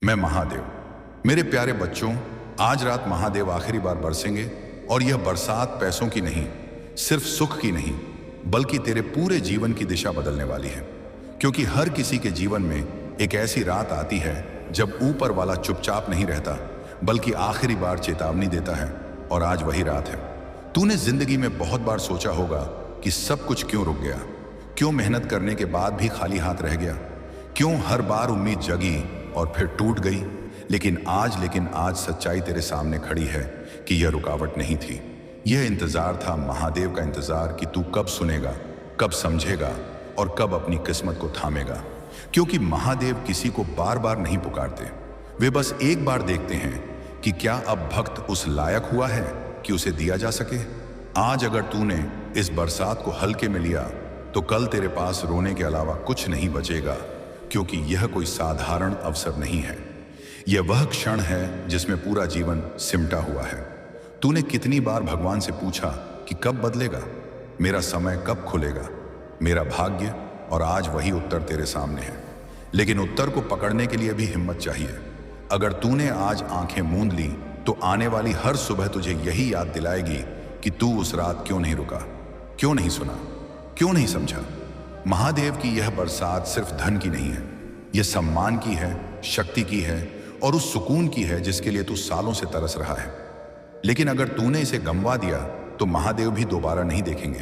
मैं महादेव। मेरे प्यारे बच्चों, आज रात महादेव आखिरी बार बरसेंगे और यह बरसात पैसों की नहीं, सिर्फ सुख की नहीं, बल्कि तेरे पूरे जीवन की दिशा बदलने वाली है। क्योंकि हर किसी के जीवन में एक ऐसी रात आती है जब ऊपर वाला चुपचाप नहीं रहता, बल्कि आखिरी बार चेतावनी देता है। और आज वही रात है। तूने जिंदगी में बहुत बार सोचा होगा कि सब कुछ क्यों रुक गया, क्यों मेहनत करने के बाद भी खाली हाथ रह गया, क्यों हर बार उम्मीद जगी और फिर टूट गई। लेकिन आज सच्चाई तेरे सामने खड़ी है कि यह रुकावट नहीं थी, यह इंतजार था, महादेव का इंतजार कि तू कब सुनेगा, कब समझेगा और कब अपनी किस्मत को थामेगा। क्योंकि महादेव किसी को बार बार नहीं पुकारते, वे बस एक बार देखते हैं कि क्या अब भक्त उस लायक हुआ है कि उसे दिया जा सके। आज अगर तूने इस बरसात को हल्के में लिया तो कल तेरे पास रोने के अलावा कुछ नहीं बचेगा। क्योंकि यह कोई साधारण अवसर नहीं है, यह वह क्षण है जिसमें पूरा जीवन सिमटा हुआ है। तूने कितनी बार भगवान से पूछा कि कब बदलेगा, मेरा समय कब खुलेगा, मेरा भाग्य, और आज वही उत्तर तेरे सामने है। लेकिन उत्तर को पकड़ने के लिए भी हिम्मत चाहिए। अगर तूने आज आंखें मूंद ली तो आने वाली हर सुबह तुझे यही याद दिलाएगी कि तू उस रात क्यों नहीं रुका, क्यों नहीं सुना, क्यों नहीं समझा। महादेव की यह बरसात सिर्फ धन की नहीं है, यह सम्मान की है, शक्ति की है और उस सुकून की है जिसके लिए तू सालों से तरस रहा है। लेकिन अगर तूने इसे गंवा दिया तो महादेव भी दोबारा नहीं देखेंगे।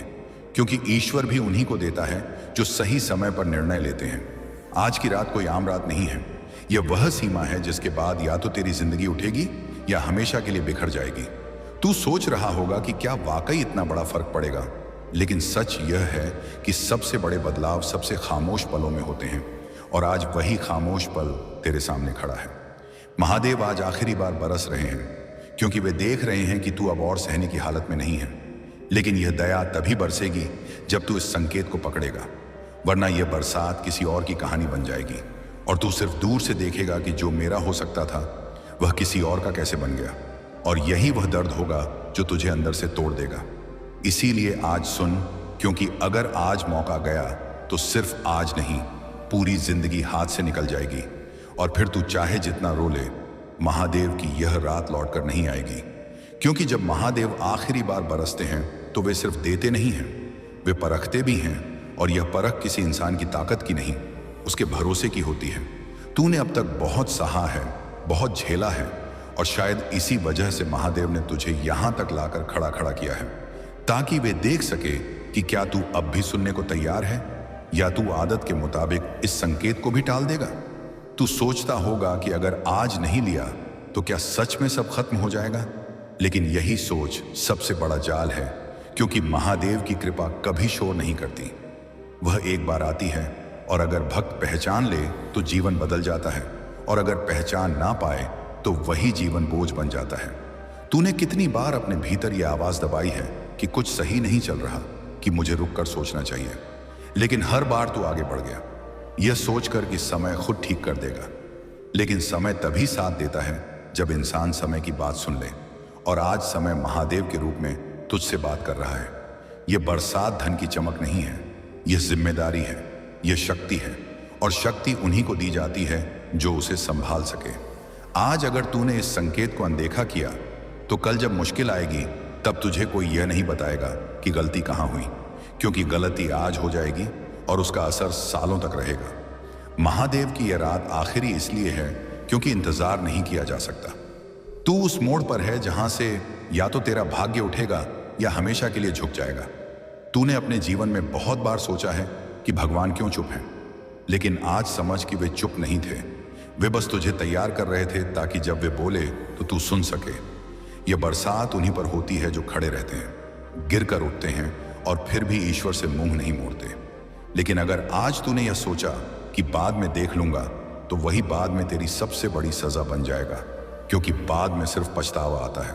क्योंकि ईश्वर भी उन्हीं को देता है जो सही समय पर निर्णय लेते हैं। आज की रात कोई आम रात नहीं है, यह वह सीमा है जिसके बाद या तो तेरी जिंदगी उठेगी या हमेशा के लिए बिखर जाएगी। तू सोच रहा होगा कि क्या वाकई इतना बड़ा फर्क पड़ेगा, लेकिन सच यह है कि सबसे बड़े बदलाव सबसे खामोश पलों में होते हैं। और आज वही खामोश पल तेरे सामने खड़ा है। महादेव आज आखिरी बार बरस रहे हैं क्योंकि वे देख रहे हैं कि तू अब और सहने की हालत में नहीं है। लेकिन यह दया तभी बरसेगी जब तू इस संकेत को पकड़ेगा, वरना यह बरसात किसी और की कहानी बन जाएगी और तू सिर्फ दूर से देखेगा कि जो मेरा हो सकता था वह किसी और का कैसे बन गया। और यही वह दर्द होगा जो तुझे अंदर से तोड़ देगा। इसीलिए आज सुन, क्योंकि अगर आज मौका गया तो सिर्फ आज नहीं, पूरी जिंदगी हाथ से निकल जाएगी। और फिर तू चाहे जितना रो ले, महादेव की यह रात लौटकर नहीं आएगी। क्योंकि जब महादेव आखिरी बार बरसते हैं तो वे सिर्फ देते नहीं हैं, वे परखते भी हैं। और यह परख किसी इंसान की ताकत की नहीं, उसके भरोसे की होती है। तूने अब तक बहुत सहा है, बहुत झेला है, और शायद इसी वजह से महादेव ने तुझे यहां तक लाकर खड़ा किया है, ताकि वे देख सके कि क्या तू अब भी सुनने को तैयार है या तू आदत के मुताबिक इस संकेत को भी टाल देगा। तू सोचता होगा कि अगर आज नहीं लिया तो क्या सच में सब खत्म हो जाएगा। लेकिन यही सोच सबसे बड़ा जाल है, क्योंकि महादेव की कृपा कभी शोर नहीं करती। वह एक बार आती है और अगर भक्त पहचान ले तो जीवन बदल जाता है, और अगर पहचान ना पाए तो वही जीवन बोझ बन जाता है। तूने कितनी बार अपने भीतर यह आवाज दबाई है कि कुछ सही नहीं चल रहा, कि मुझे रुककर सोचना चाहिए। लेकिन हर बार तू आगे बढ़ गया, यह सोचकर कि समय खुद ठीक कर देगा। लेकिन समय तभी साथ देता है जब इंसान समय की बात सुन ले। और आज समय महादेव के रूप में तुझसे बात कर रहा है। यह बरसात धन की चमक नहीं है, यह जिम्मेदारी है, यह शक्ति है। और शक्ति उन्हीं को दी जाती है जो उसे संभाल सके। आज अगर तूने इस संकेत को अनदेखा किया तो कल जब मुश्किल आएगी तब तुझे कोई यह नहीं बताएगा कि गलती कहाँ हुई। क्योंकि गलती आज हो जाएगी और उसका असर सालों तक रहेगा। महादेव की यह रात आखिरी इसलिए है क्योंकि इंतजार नहीं किया जा सकता। तू उस मोड़ पर है जहां से या तो तेरा भाग्य उठेगा या हमेशा के लिए झुक जाएगा। तूने अपने जीवन में बहुत बार सोचा है कि भगवान क्यों चुप हैं, लेकिन आज समझ कि वे चुप नहीं थे, वे बस तुझे तैयार कर रहे थे ताकि जब वे बोले तो तू सुन सके। यह बरसात उन्हीं पर होती है जो खड़े रहते हैं, गिर कर उठते हैं और फिर भी ईश्वर से मुंह नहीं मोड़ते। लेकिन अगर आज तूने यह सोचा कि बाद में देख लूंगा, तो वही बाद में तेरी सबसे बड़ी सजा बन जाएगा। क्योंकि बाद में सिर्फ पछतावा आता है।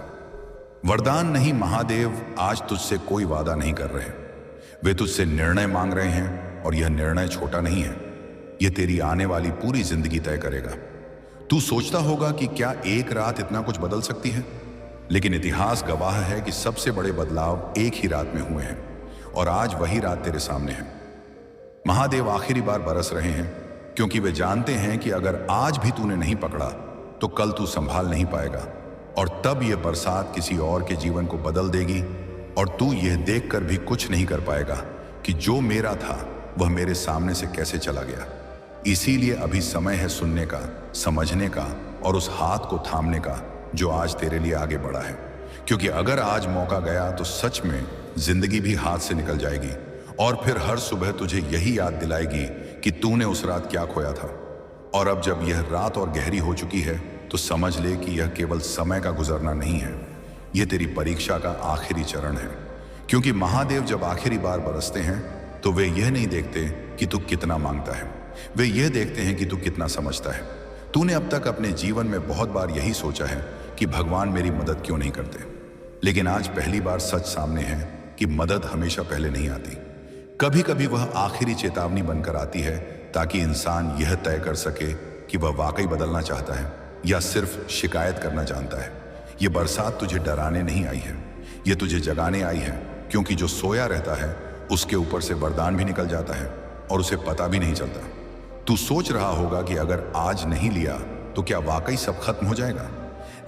वरदान नहीं, महादेव आज तुझसे कोई वादा नहीं कर रहे, वे तुझसे निर्णय मांग रहे हैं। और यह निर्णय छोटा नहीं है, यह तेरी आने वाली पूरी जिंदगी तय करेगा। तू सोचता होगा कि क्या एक रात इतना कुछ बदल सकती है, लेकिन इतिहास गवाह है कि सबसे बड़े बदलाव एक ही रात में हुए हैं। और आज वही रात तेरे सामने है। महादेव आखिरी बार बरस रहे हैं क्योंकि वे जानते हैं कि अगर आज भी तूने नहीं पकड़ा तो कल तू संभाल नहीं पाएगा, और तब यह बरसात किसी और के जीवन को बदल देगी और तू यह देखकर भी कुछ नहीं कर पाएगा कि जो मेरा था वह मेरे सामने से कैसे चला गया। इसीलिए अभी समय है सुनने का, समझने का और उस हाथ को थामने का जो आज तेरे लिए आगे बढ़ा है। क्योंकि अगर आज मौका गया तो सच में जिंदगी भी हाथ से निकल जाएगी और फिर हर सुबह तुझे यही याद दिलाएगी कि तूने उस रात क्या खोया था। और अब जब यह रात और गहरी हो चुकी है तो समझ ले कि यह केवल समय का गुजरना नहीं है, यह तेरी परीक्षा का आखिरी चरण है। क्योंकि महादेव जब आखिरी बार बरसते हैं तो वे यह नहीं देखते कि तू कितना मांगता है, वे यह देखते हैं कि तू कितना समझता है। तूने अब तक अपने जीवन में बहुत बार यही सोचा है कि भगवान मेरी मदद क्यों नहीं करते, लेकिन आज पहली बार सच सामने है कि मदद हमेशा पहले नहीं आती। कभी कभी वह आखिरी चेतावनी बनकर आती है ताकि इंसान यह तय कर सके कि वह वाकई बदलना चाहता है या सिर्फ शिकायत करना जानता है। यह बरसात तुझे डराने नहीं आई है, यह तुझे जगाने आई है, क्योंकि जो सोया रहता है उसके ऊपर से वरदान भी निकल जाता है और उसे पता भी नहीं चलता। तू सोच रहा होगा कि अगर आज नहीं लिया तो क्या वाकई सब खत्म हो जाएगा,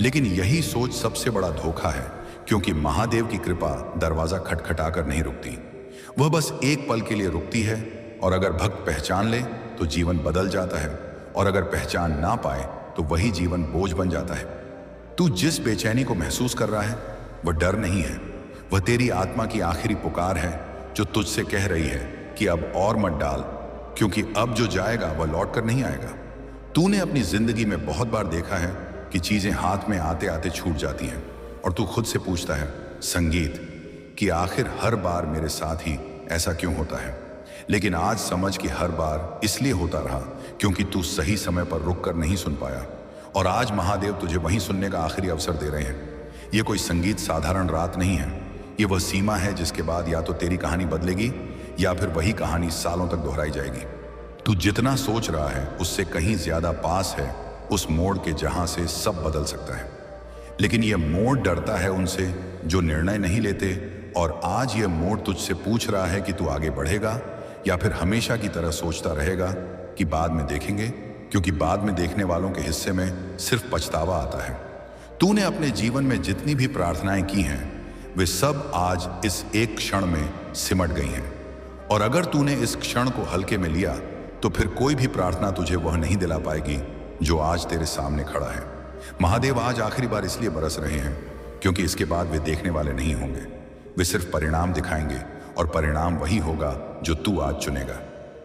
लेकिन यही सोच सबसे बड़ा धोखा है। क्योंकि महादेव की कृपा दरवाजा खटखटाकर नहीं रुकती, वह बस एक पल के लिए रुकती है, और अगर भक्त पहचान ले तो जीवन बदल जाता है, और अगर पहचान ना पाए तो वही जीवन बोझ बन जाता है। तू जिस बेचैनी को महसूस कर रहा है वह डर नहीं है, वह तेरी आत्मा की आखिरी पुकार है जो तुझसे कह रही है कि अब और मत डाल, क्योंकि अब जो जाएगा वह लौट कर नहीं आएगा। तूने अपनी जिंदगी में बहुत बार देखा है कि चीजें हाथ में आते आते छूट जाती हैं, और तू खुद से पूछता है संगीत कि आखिर हर बार मेरे साथ ही ऐसा क्यों होता है। लेकिन आज समझ कि हर बार इसलिए होता रहा क्योंकि तू सही समय पर रुक कर नहीं सुन पाया, और आज महादेव तुझे वहीं सुनने का आखिरी अवसर दे रहे हैं। यह कोई संगीत साधारण रात नहीं है, यह वह सीमा है जिसके बाद या तो तेरी कहानी बदलेगी या फिर वही कहानी सालों तक दोहराई जाएगी। तू जितना सोच रहा है उससे कहीं ज्यादा पास है उस मोड़ के जहां से सब बदल सकता है। लेकिन यह मोड़ डरता है उनसे जो निर्णय नहीं लेते, और आज यह मोड़ तुझसे पूछ रहा है कि तू आगे बढ़ेगा या फिर हमेशा की तरह सोचता रहेगा कि बाद में देखेंगे, क्योंकि बाद में देखने वालों के हिस्से में सिर्फ पछतावा आता है। तूने अपने जीवन में जितनी भी प्रार्थनाएं की हैं वे सब आज इस एक क्षण में सिमट गई हैं, और अगर तूने इस क्षण को हल्के में लिया तो फिर कोई भी प्रार्थना तुझे वह नहीं दिला पाएगी जो आज तेरे सामने खड़ा है। महादेव आज आखिरी बार इसलिए बरस रहे हैं क्योंकि इसके बाद वे देखने वाले नहीं होंगे, वे सिर्फ परिणाम दिखाएंगे, और परिणाम वही होगा जो तू आज चुनेगा।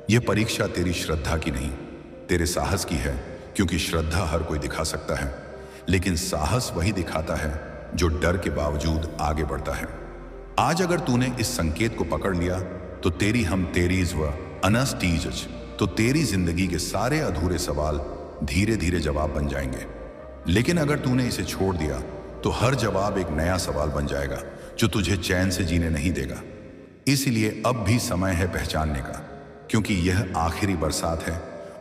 यह परीक्षा तेरी श्रद्धा की नहीं, तेरे साहस की है, क्योंकि श्रद्धा हर कोई दिखा सकता है, लेकिन साहस वही दिखाता है जो डर के बावजूद आगे बढ़ता है। आज अगर तूने इस संकेत को पकड़ लिया तो तेरी हम तेरीज व अनस्टीज, तो तेरी जिंदगी के सारे अधूरे सवाल धीरे धीरे जवाब बन जाएंगे। लेकिन अगर तूने इसे छोड़ दिया तो हर जवाब एक नया सवाल बन जाएगा जो तुझे चैन से जीने नहीं देगा। इसलिए अब भी समय है पहचानने का, क्योंकि यह आखिरी बरसात है,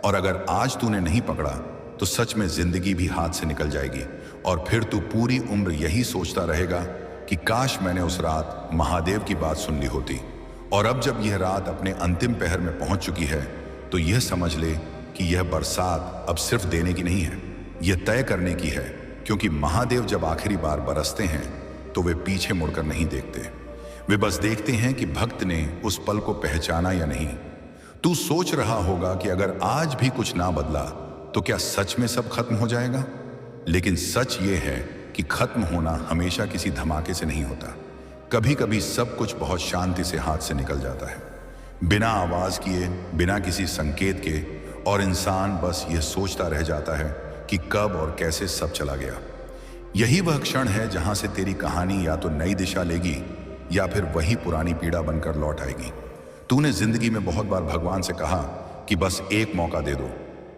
और अगर आज तूने नहीं पकड़ा तो सच में जिंदगी भी हाथ से निकल जाएगी, और फिर तू पूरी उम्र यही सोचता रहेगा कि काश मैंने उस रात महादेव की बात सुन ली होती। और अब जब यह रात अपने अंतिम पहर में पहुंच चुकी है तो यह समझ ले कि यह बरसात अब सिर्फ देने की नहीं है, यह तय करने की है। क्योंकि महादेव जब आखिरी बार बरसते हैं तो वे पीछे मुड़कर नहीं देखते, वे बस देखते हैं कि भक्त ने उस पल को पहचाना या नहीं। तू सोच रहा होगा कि अगर आज भी कुछ ना बदला तो क्या सच में सब खत्म हो जाएगा, लेकिन सच ये है कि खत्म होना हमेशा किसी धमाके से नहीं होता। कभी कभी सब कुछ बहुत शांति से हाथ से निकल जाता है, बिना आवाज किए, बिना किसी संकेत के, और इंसान बस यह सोचता रह जाता है कि कब और कैसे सब चला गया। यही वह क्षण है जहां से तेरी कहानी या तो नई दिशा लेगी या फिर वही पुरानी पीड़ा बनकर लौट आएगी। तूने जिंदगी में बहुत बार भगवान से कहा कि बस एक मौका दे दो,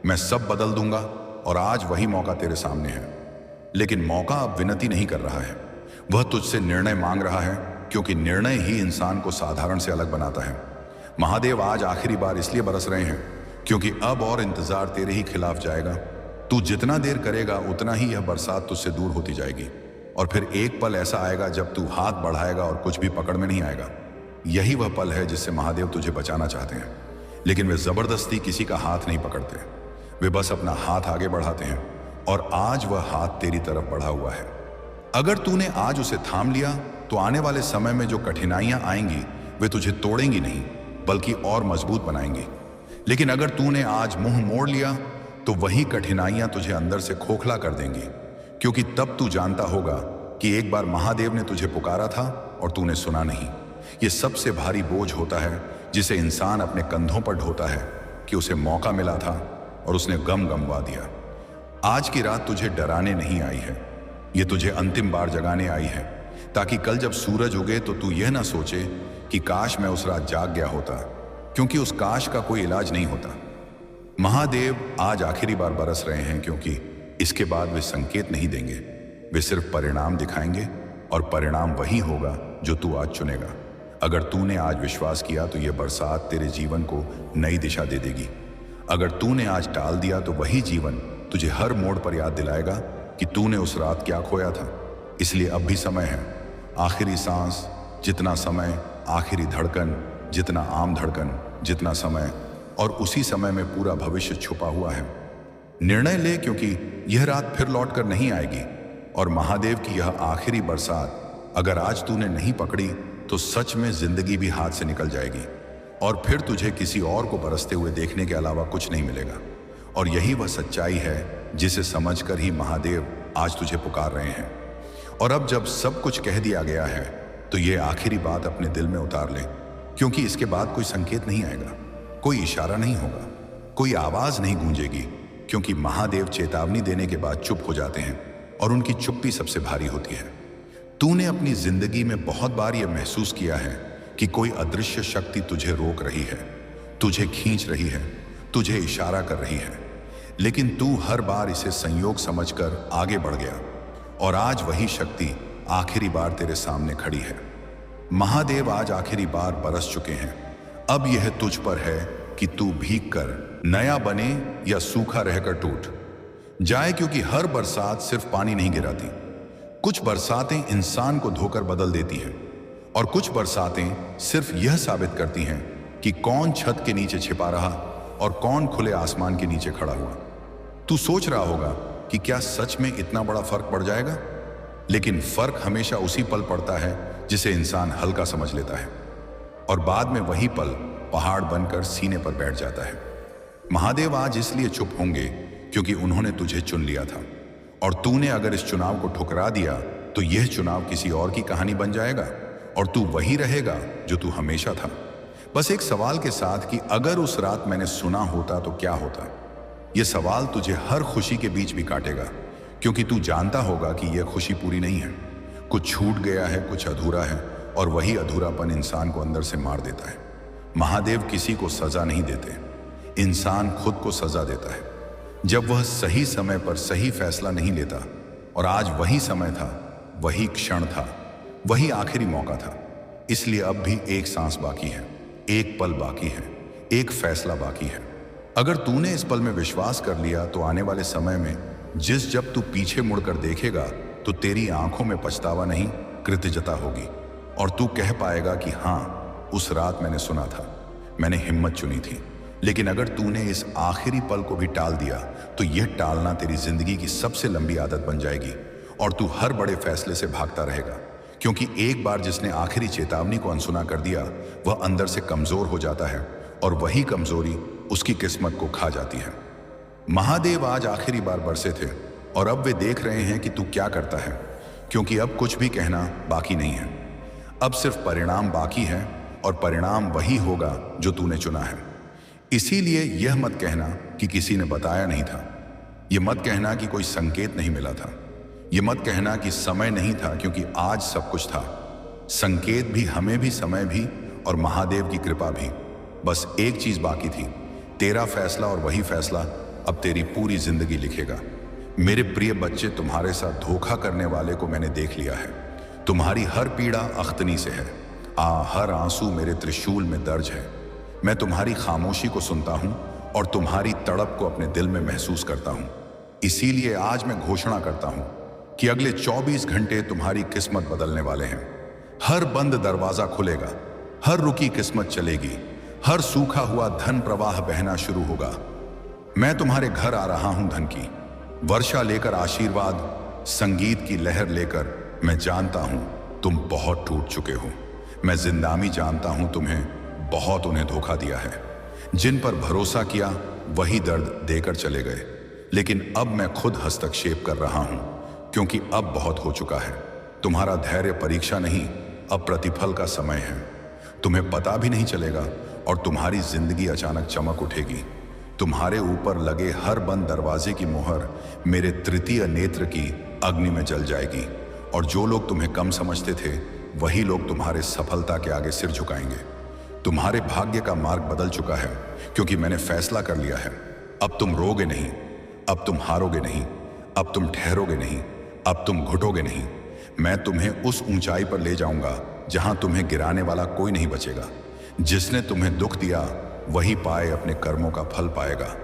मैं सब बदल दूंगा, और आज वही मौका तेरे सामने है। लेकिन मौका अब विनती नहीं कर रहा है, वह तुझसे निर्णय मांग रहा है, क्योंकि निर्णय ही इंसान को साधारण से अलग बनाता है। महादेव आज आखिरी बार इसलिए बरस रहे हैं क्योंकि अब और इंतजार तेरे ही खिलाफ जाएगा। तू जितना देर करेगा उतना ही यह बरसात तुझसे दूर होती जाएगी, और फिर एक पल ऐसा आएगा जब तू हाथ बढ़ाएगा और कुछ भी पकड़ में नहीं आएगा। यही वह पल है जिससे महादेव तुझे बचाना चाहते हैं। लेकिन वे जबरदस्ती किसी का हाथ नहीं पकड़ते। वे बस अपना हाथ आगे बढ़ाते हैं और आज वह हाथ तेरी तरफ बढ़ा हुआ है। अगर तूने आज उसे थाम लिया तो आने वाले समय में जो कठिनाइयां आएंगी वे तुझे तोड़ेंगी नहीं बल्कि और मजबूत बनाएंगी। लेकिन अगर तूने आज मुंह मोड़ लिया तो वही कठिनाइयां तुझे अंदर से खोखला कर देंगी, क्योंकि तब तू जानता होगा कि एक बार महादेव ने तुझे पुकारा था और तूने सुना नहीं। यह सबसे भारी बोझ होता है जिसे इंसान अपने कंधों पर ढोता है कि उसे मौका मिला था और उसने गम गमवा दिया। आज की रात तुझे डराने नहीं आई है, ये तुझे अंतिम बार जगाने आई है, ताकि कल जब सूरज उगे तो तू यह ना सोचे कि काश मैं उस रात जाग गया होता, क्योंकि उस काश का कोई इलाज नहीं होता। महादेव आज आखिरी बार बरस रहे हैं, क्योंकि इसके बाद वे संकेत नहीं देंगे, वे सिर्फ परिणाम दिखाएंगे और परिणाम वही होगा जो तू आज चुनेगा। अगर तूने आज विश्वास किया तो यह बरसात तेरे जीवन को नई दिशा दे देगी। अगर तूने आज टाल दिया तो वही जीवन तुझे हर मोड़ पर याद दिलाएगा कि तूने उस रात क्या खोया था। इसलिए अब भी समय है, आखिरी सांस जितना समय, आखिरी धड़कन जितना आम धड़कन जितना समय, और उसी समय में पूरा भविष्य छुपा हुआ है। निर्णय ले, क्योंकि यह रात फिर लौट कर नहीं आएगी और महादेव की यह आखिरी बरसात अगर आज तूने नहीं पकड़ी तो सच में जिंदगी भी हाथ से निकल जाएगी और फिर तुझे किसी और को बरसते हुए देखने के अलावा कुछ नहीं मिलेगा। और यही वह सच्चाई है जिसे समझकर ही महादेव आज तुझे पुकार रहे हैं। और अब जब सब कुछ कह दिया गया है तो ये आखिरी बात अपने दिल में उतार ले, क्योंकि इसके बाद कोई संकेत नहीं आएगा, कोई इशारा नहीं होगा, कोई आवाज नहीं गूंजेगी, क्योंकि महादेव चेतावनी देने के बाद चुप हो जाते हैं और उनकी चुप्पी सबसे भारी होती है। तूने अपनी जिंदगी में बहुत बार यह महसूस किया है कि कोई अदृश्य शक्ति तुझे रोक रही है, तुझे खींच रही है, तुझे इशारा कर रही है, लेकिन तू हर बार इसे संयोग समझकर आगे बढ़ गया और आज वही शक्ति आखिरी बार तेरे सामने खड़ी है। महादेव आज आखिरी बार बरस चुके हैं। अब यह तुझ पर है कि तू भीग कर नया बने या सूखा रहकर टूट जाए, क्योंकि हर बरसात सिर्फ पानी नहीं गिराती। कुछ बरसातें इंसान को धोकर बदल देती हैं और कुछ बरसातें सिर्फ यह साबित करती हैं कि कौन छत के नीचे छिपा रहा और कौन खुले आसमान के नीचे खड़ा हुआ। तू सोच रहा होगा कि क्या सच में इतना बड़ा फर्क पड़ जाएगा, लेकिन फर्क हमेशा उसी पल पड़ता है जिसे इंसान हल्का समझ लेता है और बाद में वही पल पहाड़ बनकर सीने पर बैठ जाता है। महादेव आज इसलिए चुप होंगे क्योंकि उन्होंने तुझे चुन लिया था और तूने अगर इस चुनाव को ठुकरा दिया तो यह चुनाव किसी और की कहानी बन जाएगा और तू वही रहेगा जो तू हमेशा था। बस एक सवाल के साथ कि अगर उस रात मैंने सुना होता तो क्या होता। यह सवाल तुझे हर खुशी के बीच भी काटेगा, क्योंकि तू जानता होगा कि यह खुशी पूरी नहीं है, कुछ छूट गया है, कुछ अधूरा है और वही अधूरापन इंसान को अंदर से मार देता है। महादेव किसी को सजा नहीं देते, इंसान खुद को सजा देता है जब वह सही समय पर सही फैसला नहीं लेता। और आज वही समय था, वही क्षण था, वही आखिरी मौका था। इसलिए अब भी एक सांस बाकी है, एक पल बाकी है, एक फैसला बाकी है। अगर तूने इस पल में विश्वास कर लिया तो आने वाले समय में जब तू पीछे मुड़कर देखेगा तो तेरी आंखों में पछतावा नहीं, कृतज्ञता होगी और तू कह पाएगा कि हाँ, उस रात मैंने सुना था, मैंने हिम्मत चुनी थी। लेकिन अगर तूने इस आखिरी पल को भी टाल दिया तो यह टालना तेरी जिंदगी की सबसे लंबी आदत बन जाएगी और तू हर बड़े फैसले से भागता रहेगा, क्योंकि एक बार जिसने आखिरी चेतावनी को अनसुना कर दिया वह अंदर से कमजोर हो जाता है और वही कमजोरी उसकी किस्मत को खा जाती है। महादेव आज आखिरी बार बरसे थे और अब वे देख रहे हैं कि तू क्या करता है, क्योंकि अब कुछ भी कहना बाकी नहीं है। अब सिर्फ परिणाम बाकी है और परिणाम वही होगा जो तूने चुना है। इसीलिए यह मत कहना कि किसी ने बताया नहीं था, यह मत कहना कि कोई संकेत नहीं मिला था, यह मत कहना कि समय नहीं था, क्योंकि आज सब कुछ था। संकेत भी, हमें भी, समय भी और महादेव की कृपा भी। बस एक चीज बाकी थी, तेरा फैसला, और वही फैसला अब तेरी पूरी जिंदगी लिखेगा। मेरे प्रिय बच्चे, तुम्हारे साथ धोखा करने वाले को मैंने देख लिया है। तुम्हारी हर पीड़ा अख्तनी से है, हर आंसू मेरे त्रिशूल में दर्ज है। मैं तुम्हारी खामोशी को सुनता हूं और तुम्हारी तड़प को अपने दिल में महसूस करता हूं। इसीलिए आज मैं घोषणा करता हूं कि अगले 24 घंटे तुम्हारी किस्मत बदलने वाले हैं। हर बंद दरवाजा खुलेगा, हर रुकी किस्मत चलेगी, हर सूखा हुआ धन प्रवाह बहना शुरू होगा। मैं तुम्हारे घर आ रहा हूं धन की वर्षा लेकर, आशीर्वाद, संगीत की लहर लेकर। मैं जानता हूं तुम बहुत टूट चुके हो। मैं जिंदामी जानता हूं तुम्हें बहुत उन्हें धोखा दिया है। जिन पर भरोसा किया वही दर्द देकर चले गए। लेकिन अब मैं खुद हस्तक्षेप कर रहा हूं, क्योंकि अब बहुत हो चुका है। तुम्हारा धैर्य परीक्षा नहीं, अब प्रतिफल का समय है। तुम्हें पता भी नहीं चलेगा और तुम्हारी जिंदगी अचानक चमक उठेगी। तुम्हारे ऊपर लगे हर बंद दरवाजे की मोहर मेरे तृतीय नेत्र की अग्नि में जल जाएगी, और जो लोग तुम्हें कम समझते थे वही लोग तुम्हारे सफलता के आगे सिर झुकाएंगे। तुम्हारे भाग्य का मार्ग बदल चुका है, क्योंकि मैंने फैसला कर लिया है। अब तुम रोगे नहीं, अब तुम हारोगे नहीं, अब तुम ठहरोगे नहीं, अब तुम घुटोगे नहीं। मैं तुम्हें उस ऊंचाई पर ले जाऊंगा जहां तुम्हें गिराने वाला कोई नहीं बचेगा। जिसने तुम्हें दुख दिया वही पाए अपने कर्मों का फल पाएगा,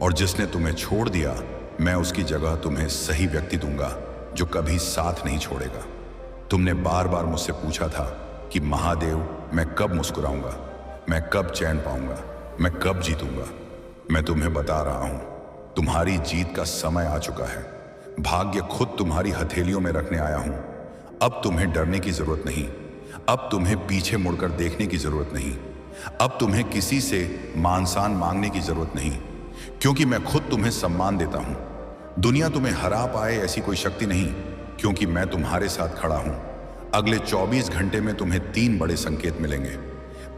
और जिसने तुम्हें छोड़ दिया मैं उसकी जगह तुम्हें सही व्यक्ति दूंगा जो कभी साथ नहीं छोड़ेगा। तुमने बार बार मुझसे पूछा था कि महादेव, मैं कब मुस्कुराऊंगा, मैं कब चैन पाऊंगा, मैं कब जीतूंगा। मैं तुम्हें बता रहा हूं, तुम्हारी जीत का समय आ चुका है। भाग्य खुद तुम्हारी हथेलियों में रखने आया हूं। अब तुम्हें डरने की जरूरत नहीं, अब तुम्हें पीछे मुड़कर देखने की जरूरत नहीं, अब तुम्हें किसी से मान-सान मांगने की जरूरत नहीं, क्योंकि मैं खुद तुम्हें सम्मान देता हूं। दुनिया तुम्हें हरा पाए ऐसी कोई शक्ति नहीं, क्योंकि मैं तुम्हारे साथ खड़ा हूं। अगले 24 घंटे में तुम्हें 3 बड़े संकेत मिलेंगे।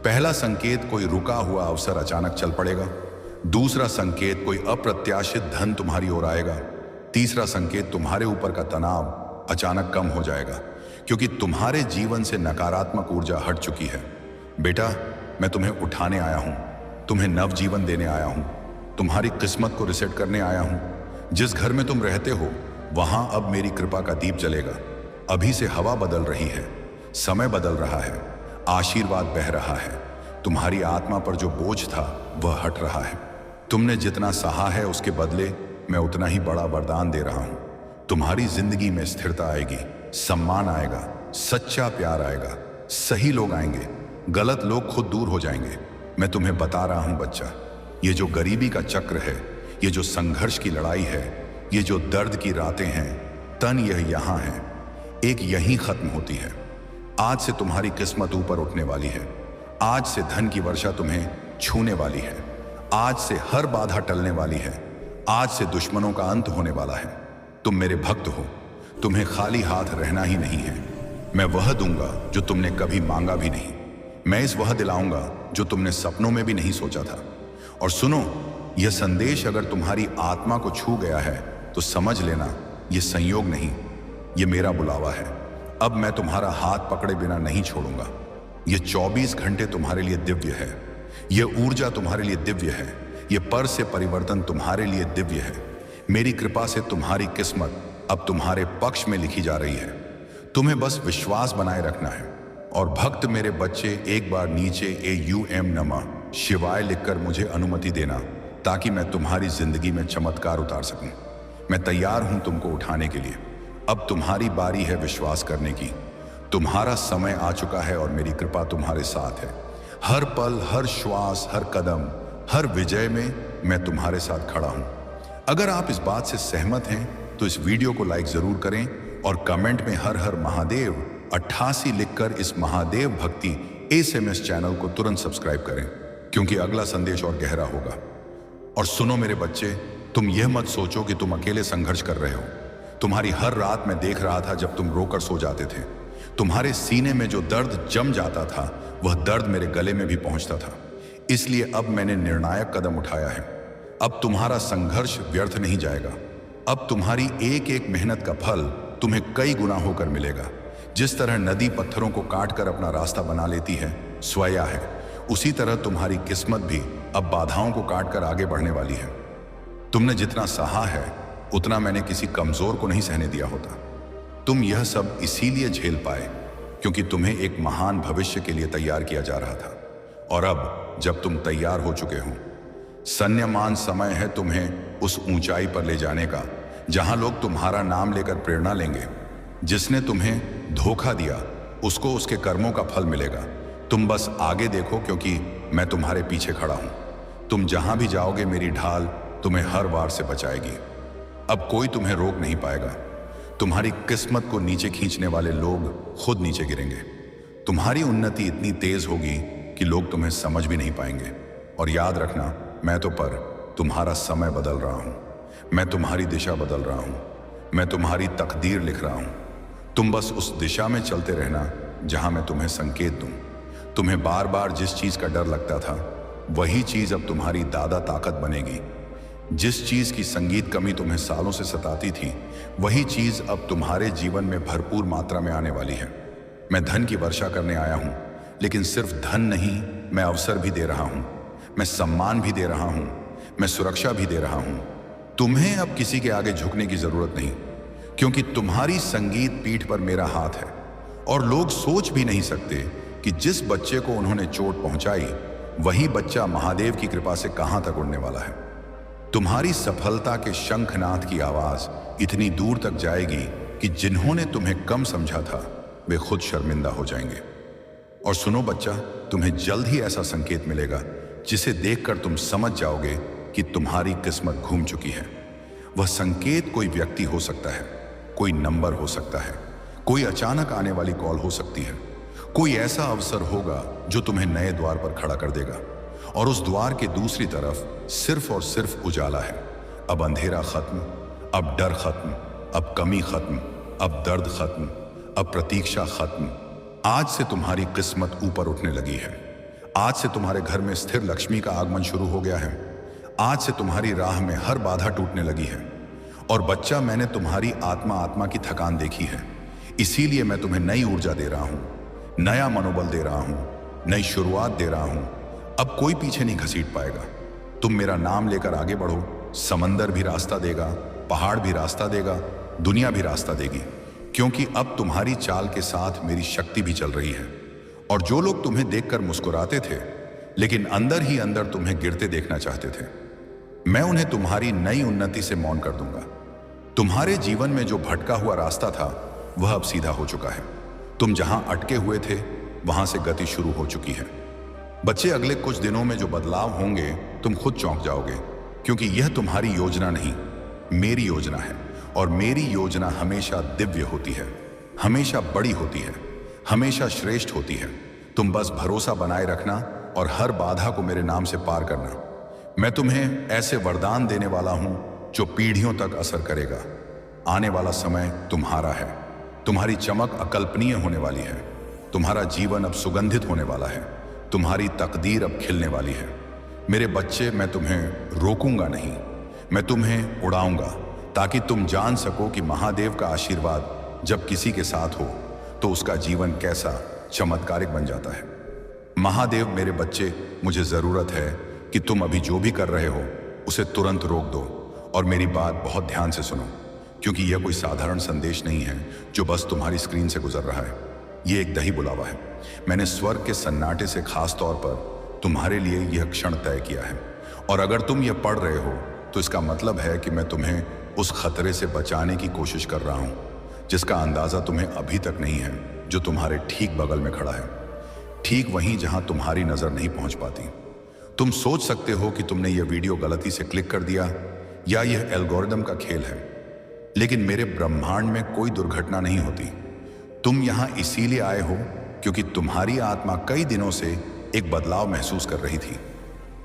पहला संकेत, कोई रुका हुआ अवसर अचानक चल पड़ेगा। दूसरा संकेत, कोई अप्रत्याशित धन तुम्हारी ओर आएगा। तीसरा संकेत, तुम्हारे ऊपर का तनाव अचानक कम हो जाएगा, क्योंकि तुम्हारे जीवन से नकारात्मक ऊर्जा हट चुकी है। बेटा, मैं तुम्हें उठाने आया हूं, तुम्हें नव जीवन देने आया हूं, तुम्हारी किस्मत को रिसेट करने आया हूं। जिस घर में तुम रहते हो वहां अब मेरी कृपा का दीप जलेगा। अभी से हवा बदल रही है, समय बदल रहा है, आशीर्वाद बह रहा है। तुम्हारी आत्मा पर जो बोझ था वह हट रहा है। तुमने जितना सहा है उसके बदले मैं उतना ही बड़ा वरदान दे रहा हूं। तुम्हारी जिंदगी में स्थिरता आएगी, सम्मान आएगा, सच्चा प्यार आएगा, सही लोग आएंगे, गलत लोग खुद दूर हो जाएंगे। मैं तुम्हें बता रहा हूं बच्चा, ये जो गरीबी का चक्र है, ये जो संघर्ष की लड़ाई है, ये जो दर्द की रातें हैं, तन यह यहां है, एक यहीं खत्म होती है। आज से तुम्हारी किस्मत ऊपर उठने वाली है। आज से धन की वर्षा तुम्हें छूने वाली है। आज से हर बाधा टलने वाली है। आज से दुश्मनों का अंत होने वाला है। तुम मेरे भक्त हो, तुम्हें खाली हाथ रहना ही नहीं है। मैं वह दूंगा जो तुमने कभी मांगा भी नहीं। मैं इस वह दिलाऊंगा जो तुमने सपनों में भी नहीं सोचा था। और सुनो, यह संदेश अगर तुम्हारी आत्मा को छू गया है तो समझ लेना, यह संयोग नहीं, यह मेरा बुलावा है। अब मैं तुम्हारा हाथ पकड़े बिना नहीं छोड़ूंगा। यह 24 घंटे तुम्हारे लिए दिव्य है। यह ऊर्जा तुम्हारे लिए दिव्य है। यह पर से परिवर्तन तुम्हारे लिए दिव्य है। मेरी कृपा से तुम्हारी किस्मत अब तुम्हारे पक्ष में लिखी जा रही है। तुम्हें बस विश्वास बनाए रखना है। और भक्त मेरे बच्चे, एक बार नीचे AUM नमः शिवाय लिखकर मुझे अनुमति देना, ताकि मैं तुम्हारी जिंदगी में चमत्कार उतार सकूं। मैं तैयार हूं तुमको उठाने के लिए। अब तुम्हारी बारी है विश्वास करने की। तुम्हारा समय आ चुका है और मेरी कृपा तुम्हारे साथ है। हर पल, हर श्वास, हर कदम, हर विजय में मैं तुम्हारे साथ खड़ा हूं। अगर आप इस बात से सहमत हैं तो इस वीडियो को लाइक जरूर करें और कमेंट में हर हर महादेव 88 लिखकर इस महादेव भक्ति SMS चैनल को तुरंत सब्सक्राइब करें, क्योंकि अगला संदेश और गहरा होगा। और सुनो मेरे बच्चे, तुम यह मत सोचो कि तुम अकेले संघर्ष कर रहे हो। तुम्हारी हर रात मैं देख रहा था जब तुम रोकर सो जाते थे। तुम्हारे सीने में जो दर्द जम जाता था वह दर्द मेरे गले में भी पहुंचता था। इसलिए अब मैंने निर्णायक कदम उठाया है। अब तुम्हारा संघर्ष व्यर्थ नहीं जाएगा। अब तुम्हारी एक एक मेहनत का फल तुम्हें कई गुना होकर मिलेगा। जिस तरह नदी पत्थरों को काट कर अपना रास्ता बना लेती है, स्वया है, उसी तरह तुम्हारी किस्मत भी अब बाधाओं को काट कर आगे बढ़ने वाली है। तुमने जितना सहा है उतना मैंने किसी कमजोर को नहीं सहने दिया होता। तुम यह सब इसीलिए झेल पाए क्योंकि तुम्हें एक महान भविष्य के लिए तैयार किया जा रहा था। और अब जब तुम तैयार हो चुके हो, सन्यमान समय है तुम्हें उस ऊंचाई पर ले जाने का जहां लोग तुम्हारा नाम लेकर प्रेरणा लेंगे। जिसने तुम्हें धोखा दिया उसको उसके कर्मों का फल मिलेगा। तुम बस आगे देखो, क्योंकि मैं तुम्हारे पीछे खड़ा हूं। तुम जहां भी जाओगे मेरी ढाल तुम्हें हर वार से बचाएगी। अब कोई तुम्हें रोक नहीं पाएगा। तुम्हारी किस्मत को नीचे खींचने वाले लोग खुद नीचे गिरेंगे। तुम्हारी उन्नति इतनी तेज होगी कि लोग तुम्हें समझ भी नहीं पाएंगे। और याद रखना, मैं तो पर तुम्हारा समय बदल रहा हूं। मैं तुम्हारी दिशा बदल रहा हूं। मैं तुम्हारी तकदीर लिख रहा हूं। तुम बस उस दिशा में चलते रहना जहां मैं तुम्हें संकेत दूं। तुम्हें बार बार जिस चीज का डर लगता था वही चीज अब तुम्हारी दादा ताकत बनेगी। जिस चीज की संगीत कमी तुम्हें सालों से सताती थी वही चीज अब तुम्हारे जीवन में भरपूर मात्रा में आने वाली है। मैं धन की वर्षा करने आया हूं, लेकिन सिर्फ धन नहीं, मैं अवसर भी दे रहा हूं। मैं सम्मान भी दे रहा हूं। मैं सुरक्षा भी दे रहा हूं। तुम्हें अब किसी के आगे झुकने की जरूरत नहीं, क्योंकि तुम्हारी संगीत पीठ पर मेरा हाथ है। और लोग सोच भी नहीं सकते कि जिस बच्चे को उन्होंने चोट पहुंचाई वही बच्चा महादेव की कृपा से कहां तक उड़ने वाला है। तुम्हारी सफलता के शंखनाद की आवाज इतनी दूर तक जाएगी कि जिन्होंने तुम्हें कम समझा था वे खुद शर्मिंदा हो जाएंगे। और सुनो बच्चा, तुम्हें जल्द ही ऐसा संकेत मिलेगा जिसे देखकर तुम समझ जाओगे कि तुम्हारी किस्मत घूम चुकी है। वह संकेत कोई व्यक्ति हो सकता है, कोई नंबर हो सकता है, कोई अचानक आने वाली कॉल हो सकती है, कोई ऐसा अवसर होगा जो तुम्हें नए द्वार पर खड़ा कर देगा। और उस द्वार के दूसरी तरफ सिर्फ और सिर्फ उजाला है। अब अंधेरा खत्म, अब डर खत्म, अब कमी खत्म, अब दर्द खत्म, अब प्रतीक्षा खत्म। आज से तुम्हारी किस्मत ऊपर उठने लगी है। आज से तुम्हारे घर में स्थिर लक्ष्मी का आगमन शुरू हो गया है। आज से तुम्हारी राह में हर बाधा टूटने लगी है। और बच्चा, मैंने तुम्हारी आत्मा की थकान देखी है, इसीलिए मैं तुम्हें नई ऊर्जा दे रहा हूं, नया मनोबल दे रहा हूं, नई शुरुआत दे रहा हूं। अब कोई पीछे नहीं घसीट पाएगा। तुम मेरा नाम लेकर आगे बढ़ो। समंदर भी रास्ता देगा, पहाड़ भी रास्ता देगा, दुनिया भी रास्ता देगी, क्योंकि अब तुम्हारी चाल के साथ मेरी शक्ति भी चल रही है। और जो लोग तुम्हें देखकर मुस्कुराते थे लेकिन अंदर ही अंदर तुम्हें गिरते देखना चाहते थे, मैं उन्हें तुम्हारी नई उन्नति से मौन कर दूंगा। तुम्हारे जीवन में जो भटका हुआ रास्ता था वह अब सीधा हो चुका है। तुम जहां अटके हुए थे वहां से गति शुरू हो चुकी है। बच्चे, अगले कुछ दिनों में जो बदलाव होंगे तुम खुद चौंक जाओगे, क्योंकि यह तुम्हारी योजना नहीं, मेरी योजना है। और मेरी योजना हमेशा दिव्य होती है, हमेशा बड़ी होती है, हमेशा श्रेष्ठ होती है। तुम बस भरोसा बनाए रखना और हर बाधा को मेरे नाम से पार करना। मैं तुम्हें ऐसे वरदान देने वाला हूं जो पीढ़ियों तक असर करेगा। आने वाला समय तुम्हारा है। तुम्हारी चमक अकल्पनीय होने वाली है। तुम्हारा जीवन अब सुगंधित होने वाला है। तुम्हारी तकदीर अब खिलने वाली है। मेरे बच्चे, मैं तुम्हें रोकूंगा नहीं, मैं तुम्हें उड़ाऊंगा, ताकि तुम जान सको कि महादेव का आशीर्वाद जब किसी के साथ हो तो उसका जीवन कैसा चमत्कारिक बन जाता है। महादेव, मेरे बच्चे, मुझे जरूरत है कि तुम अभी जो भी कर रहे हो उसे तुरंत रोक दो और मेरी बात बहुत ध्यान से सुनो, क्योंकि यह कोई साधारण संदेश नहीं है जो बस तुम्हारी स्क्रीन से गुजर रहा है। यह एक दही बुलावा है। मैंने स्वर्ग के सन्नाटे से खास तौर पर तुम्हारे लिए यह क्षण तय किया है। और अगर तुम यह पढ़ रहे हो तो इसका मतलब है कि मैं तुम्हें उस खतरे से बचाने की कोशिश कर रहा हूं जिसका अंदाजा तुम्हें अभी तक नहीं है, जो तुम्हारे ठीक बगल में खड़ा है, ठीक वहीं जहां तुम्हारी नजर नहीं पहुंच पाती। तुम सोच सकते हो कि तुमने यह वीडियो गलती से क्लिक कर दिया या यह एल्गोरिदम का खेल है, लेकिन मेरे ब्रह्मांड में कोई दुर्घटना नहीं होती। तुम यहां इसीलिए आए हो क्योंकि तुम्हारी आत्मा कई दिनों से एक बदलाव महसूस कर रही थी।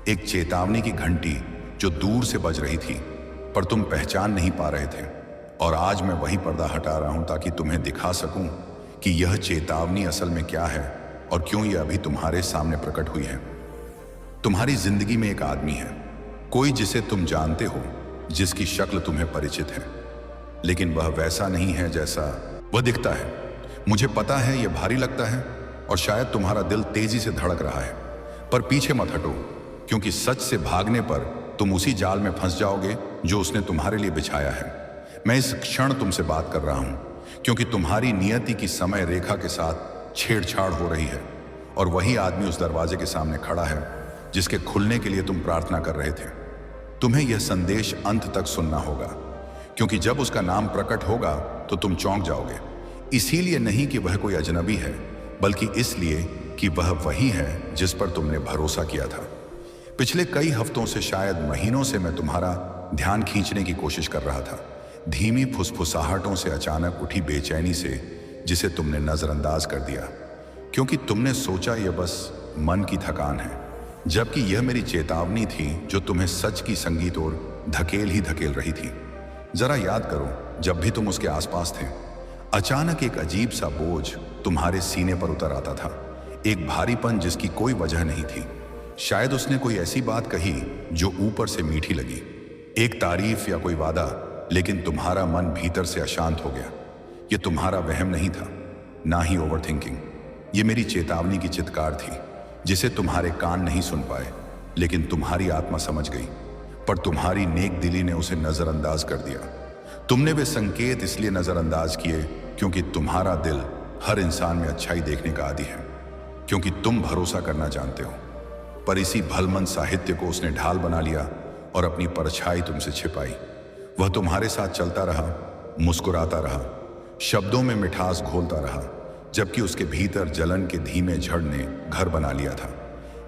एक चेतावनी की घंटी जो दूर से बज रही थी पर तुम पहचान नहीं पा रहे थे। और आज मैं वही पर्दा हटा रहा हूं ताकि तुम्हें दिखा सकूं कि यह चेतावनी असल में क्या है और क्यों यह अभी तुम्हारे सामने प्रकट हुई है। तुम्हारी जिंदगी में एक आदमी है, कोई जिसे तुम जानते हो, जिसकी शक्ल तुम्हें परिचित है, लेकिन वह वैसा नहीं है जैसा वह दिखता है। मुझे पता है यह भारी लगता है और शायद तुम्हारा दिल तेजी से धड़क रहा है, पर पीछे मत हटो, क्योंकि सच से भागने पर तुम उसी जाल में फंस जाओगे जो उसने तुम्हारे लिए बिछाया है। मैं इस क्षण तुमसे बात कर रहा हूं क्योंकि तुम्हारी नियति की समय रेखा के साथ छेड़छाड़ हो रही है और वही आदमी उस दरवाजे के सामने खड़ा है जिसके खुलने के लिए तुम प्रार्थना कर रहे थे। तुम्हें यह संदेश अंत तक सुनना होगा, क्योंकि जब उसका नाम प्रकट होगा तो तुम चौंक जाओगे। इसीलिए नहीं कि वह कोई अजनबी है, बल्कि इसलिए कि वह वही है जिस पर तुमने भरोसा किया था। पिछले कई हफ्तों से, शायद महीनों से, मैं तुम्हारा ध्यान खींचने की कोशिश कर रहा था, धीमी फुसफुसाहटों से अचानक उठी बेचैनी से, जिसे तुमने नजरअंदाज कर दिया क्योंकि तुमने सोचा यह बस मन की थकान है, जबकि यह मेरी चेतावनी थी जो तुम्हें सच की संगीत और धकेल ही धकेल रही थी। जरा याद करो, जब भी तुम उसके आसपास थे, अचानक एक अजीब सा बोझ तुम्हारे सीने पर उतर आता था, एक भारीपन जिसकी कोई वजह नहीं थी। शायद उसने कोई ऐसी बात कही जो ऊपर से मीठी लगी, एक तारीफ या कोई वादा, लेकिन तुम्हारा मन भीतर से अशांत हो गया। यह तुम्हारा वहम नहीं था, ना ही ओवरथिंकिंग। ये मेरी चेतावनी की चित्कार थी, जिसे तुम्हारे कान नहीं सुन पाए, लेकिन तुम्हारी आत्मा समझ गई। पर तुम्हारी नेक दिली ने उसे नजरअंदाज कर दिया। तुमने वे संकेत इसलिए नजरअंदाज किए क्योंकि तुम्हारा दिल हर इंसान में अच्छाई देखने का आदी है, क्योंकि तुम भरोसा करना जानते हो। पर इसी भलमंद साहित्य को उसने ढाल बना लिया और अपनी परछाई तुमसे छिपाई। वह तुम्हारे साथ चलता रहा, मुस्कुराता रहा, शब्दों में मिठास घोलता रहा, जबकि उसके भीतर जलन के धीमे झड़ ने घर बना लिया था।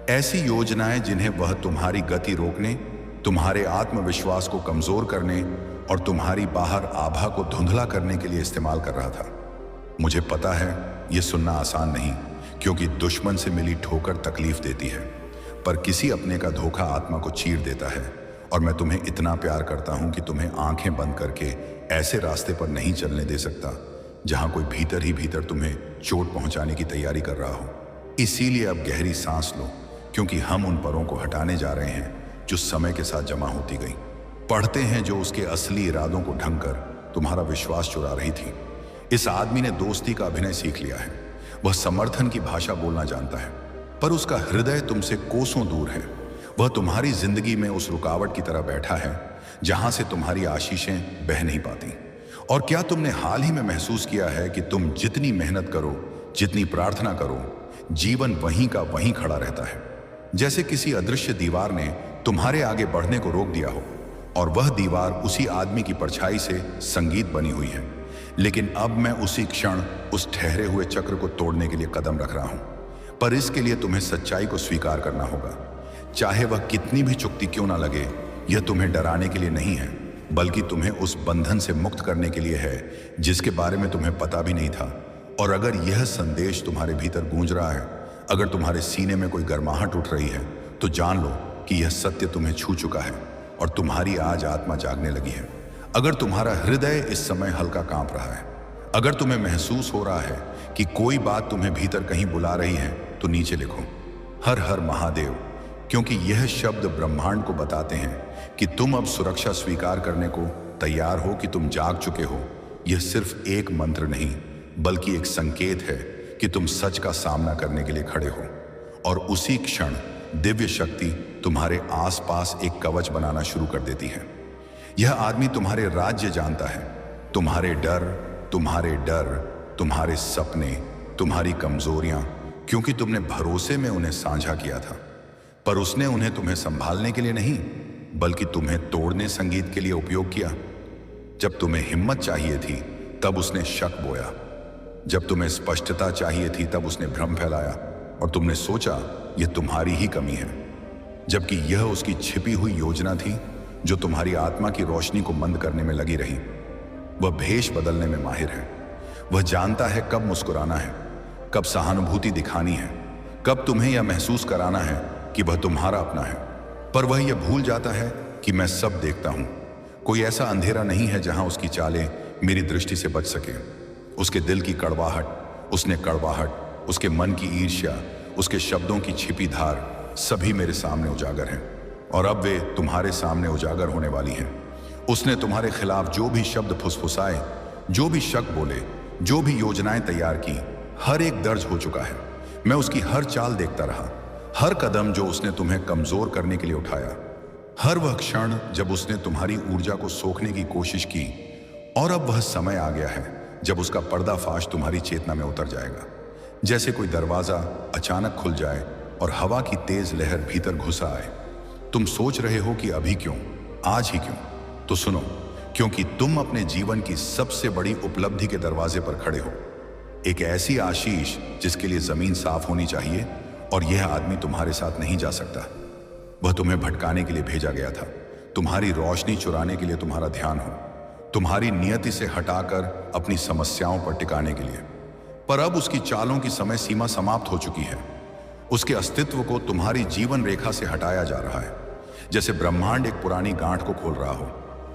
ऐसी योजनाएं जिन्हें वह तुम्हारी गति रोकने, तुम्हारे आत्मविश्वास को कमजोर करने और तुम्हारी बाहर आभा को धुंधला करने के लिए इस्तेमाल कर रहा था। मुझे पता है यह सुनना आसान नहीं, क्योंकि दुश्मन से मिली ठोकर तकलीफ देती है, पर किसी अपने का धोखा आत्मा को चीर देता है। और मैं तुम्हें इतना प्यार करता हूं कि तुम्हें आंखें बंद करके ऐसे रास्ते पर नहीं चलने दे सकता जहां कोई भीतर ही भीतर तुम्हें चोट पहुंचाने की तैयारी कर रहा हो। इसीलिए अब गहरी सांस लो, क्योंकि हम उन परों को हटाने जा रहे हैं जो समय के साथ जमा होती गई। पढ़ते हैं जो उसके असली इरादों को ढंग कर तुम्हारा विश्वास चुरा रही थी। इस आदमी ने दोस्ती का अभिनय सीख लिया है। वह समर्थन की भाषा बोलना जानता है, पर उसका हृदय तुमसे कोसों दूर है। वह तुम्हारी जिंदगी में उस रुकावट की तरह बैठा है जहां से तुम्हारी आशीषें बह नहीं पाती। और क्या तुमने हाल ही में महसूस किया है कि तुम जितनी मेहनत करो, जितनी प्रार्थना करो, जीवन वहीं का वहीं खड़ा रहता है, जैसे किसी अदृश्य दीवार ने तुम्हारे आगे बढ़ने को रोक दिया हो, और वह दीवार उसी आदमी की परछाई से संगीत बनी हुई है। लेकिन अब मैं उसी क्षण उस ठहरे हुए चक्र को तोड़ने के लिए कदम रख रहा हूं। पर इसके लिए तुम्हें सच्चाई को स्वीकार करना होगा, चाहे वह कितनी भी चुक्ति क्यों ना लगे। यह तुम्हें डराने के लिए नहीं है, बल्कि तुम्हें उस बंधन से मुक्त करने के लिए है जिसके बारे में तुम्हें पता भी नहीं था। और अगर यह संदेश तुम्हारे भीतर गूंज रहा है, अगर तुम्हारे सीने में कोई गर्माहट उठ रही है, तो जान लो कि यह सत्य तुम्हें छू चुका है और तुम्हारी आज आत्मा जागने लगी है। अगर तुम्हारा हृदय इस समय हल्का कांप रहा है, अगर तुम्हें महसूस हो रहा है कि कोई बात तुम्हें भीतर कहीं बुला रही है, तो नीचे लिखो हर हर महादेव, क्योंकि यह शब्द ब्रह्मांड को बताते हैं कि तुम अब सुरक्षा स्वीकार करने को तैयार हो, कि तुम जाग चुके हो। यह सिर्फ एक मंत्र नहीं, बल्कि एक संकेत है कि तुम सच का सामना करने के लिए खड़े हो। और उसी क्षण दिव्य शक्ति तुम्हारे आसपास एक कवच बनाना शुरू कर देती है। यह आदमी तुम्हारे राज्य जानता है, तुम्हारे डर, तुम्हारे सपने, तुम्हारी कमजोरियां, क्योंकि तुमने भरोसे में उन्हें साझा किया था। पर उसने उन्हें तुम्हें संभालने के लिए नहीं, बल्कि तुम्हें तोड़ने संगीत के लिए उपयोग किया। जब तुम्हें हिम्मत चाहिए थी, तब उसने शक बोया। जब तुम्हें स्पष्टता चाहिए थी, तब उसने भ्रम फैलाया, और तुमने सोचा यह तुम्हारी ही कमी है, जबकि यह उसकी छिपी हुई योजना थी जो तुम्हारी आत्मा की रोशनी को मंद करने में लगी रही। वह भेष बदलने में माहिर है। वह जानता है कब मुस्कुराना है, कब सहानुभूति दिखानी है, कब तुम्हें यह महसूस कराना है कि वह तुम्हारा अपना है। पर वह यह भूल जाता है कि मैं सब देखता हूं। कोई ऐसा अंधेरा नहीं है जहां उसकी चालें मेरी दृष्टि से बच सके। उसके दिल की कड़वाहट, उसके मन की ईर्ष्या, उसके शब्दों की छिपी धार, सभी मेरे सामने उजागर हैं, और अब वे तुम्हारे सामने उजागर होने वाली हैं। उसने तुम्हारे खिलाफ जो भी शब्द फुसफुसाए, जो भी शक बोले, जो भी योजनाएं तैयार की, हर एक दर्ज हो चुका है। मैं उसकी हर चाल देखता रहा, हर कदम जो उसने तुम्हें कमजोर करने के लिए उठाया, हर वह क्षण जब उसने तुम्हारी ऊर्जा को सोखने की कोशिश की। और अब वह समय आ गया है जब उसका पर्दाफाश तुम्हारी चेतना में उतर जाएगा। जैसे कोई दरवाजा अचानक खुल जाए और हवा की तेज लहर भीतर घुसा आए। तुम सोच रहे हो कि अभी क्यों, आज ही क्यों? तो सुनो, क्योंकि तुम अपने जीवन की सबसे बड़ी उपलब्धि के दरवाजे पर खड़े हो। एक ऐसी आशीष जिसके लिए जमीन साफ होनी चाहिए, और यह आदमी तुम्हारे साथ नहीं जा सकता। वह तुम्हें भटकाने के लिए भेजा गया था, तुम्हारी रोशनी चुराने के लिए तुम्हारा ध्यान हो, तुम्हारी नियति से हटाकर अपनी समस्याओं पर टिकाने के लिए। पर अब उसकी चालों की समय सीमा समाप्त हो चुकी है। उसके अस्तित्व को तुम्हारी जीवन रेखा से हटाया जा रहा है, जैसे ब्रह्मांड एक पुरानी गांठ को खोल रहा हो।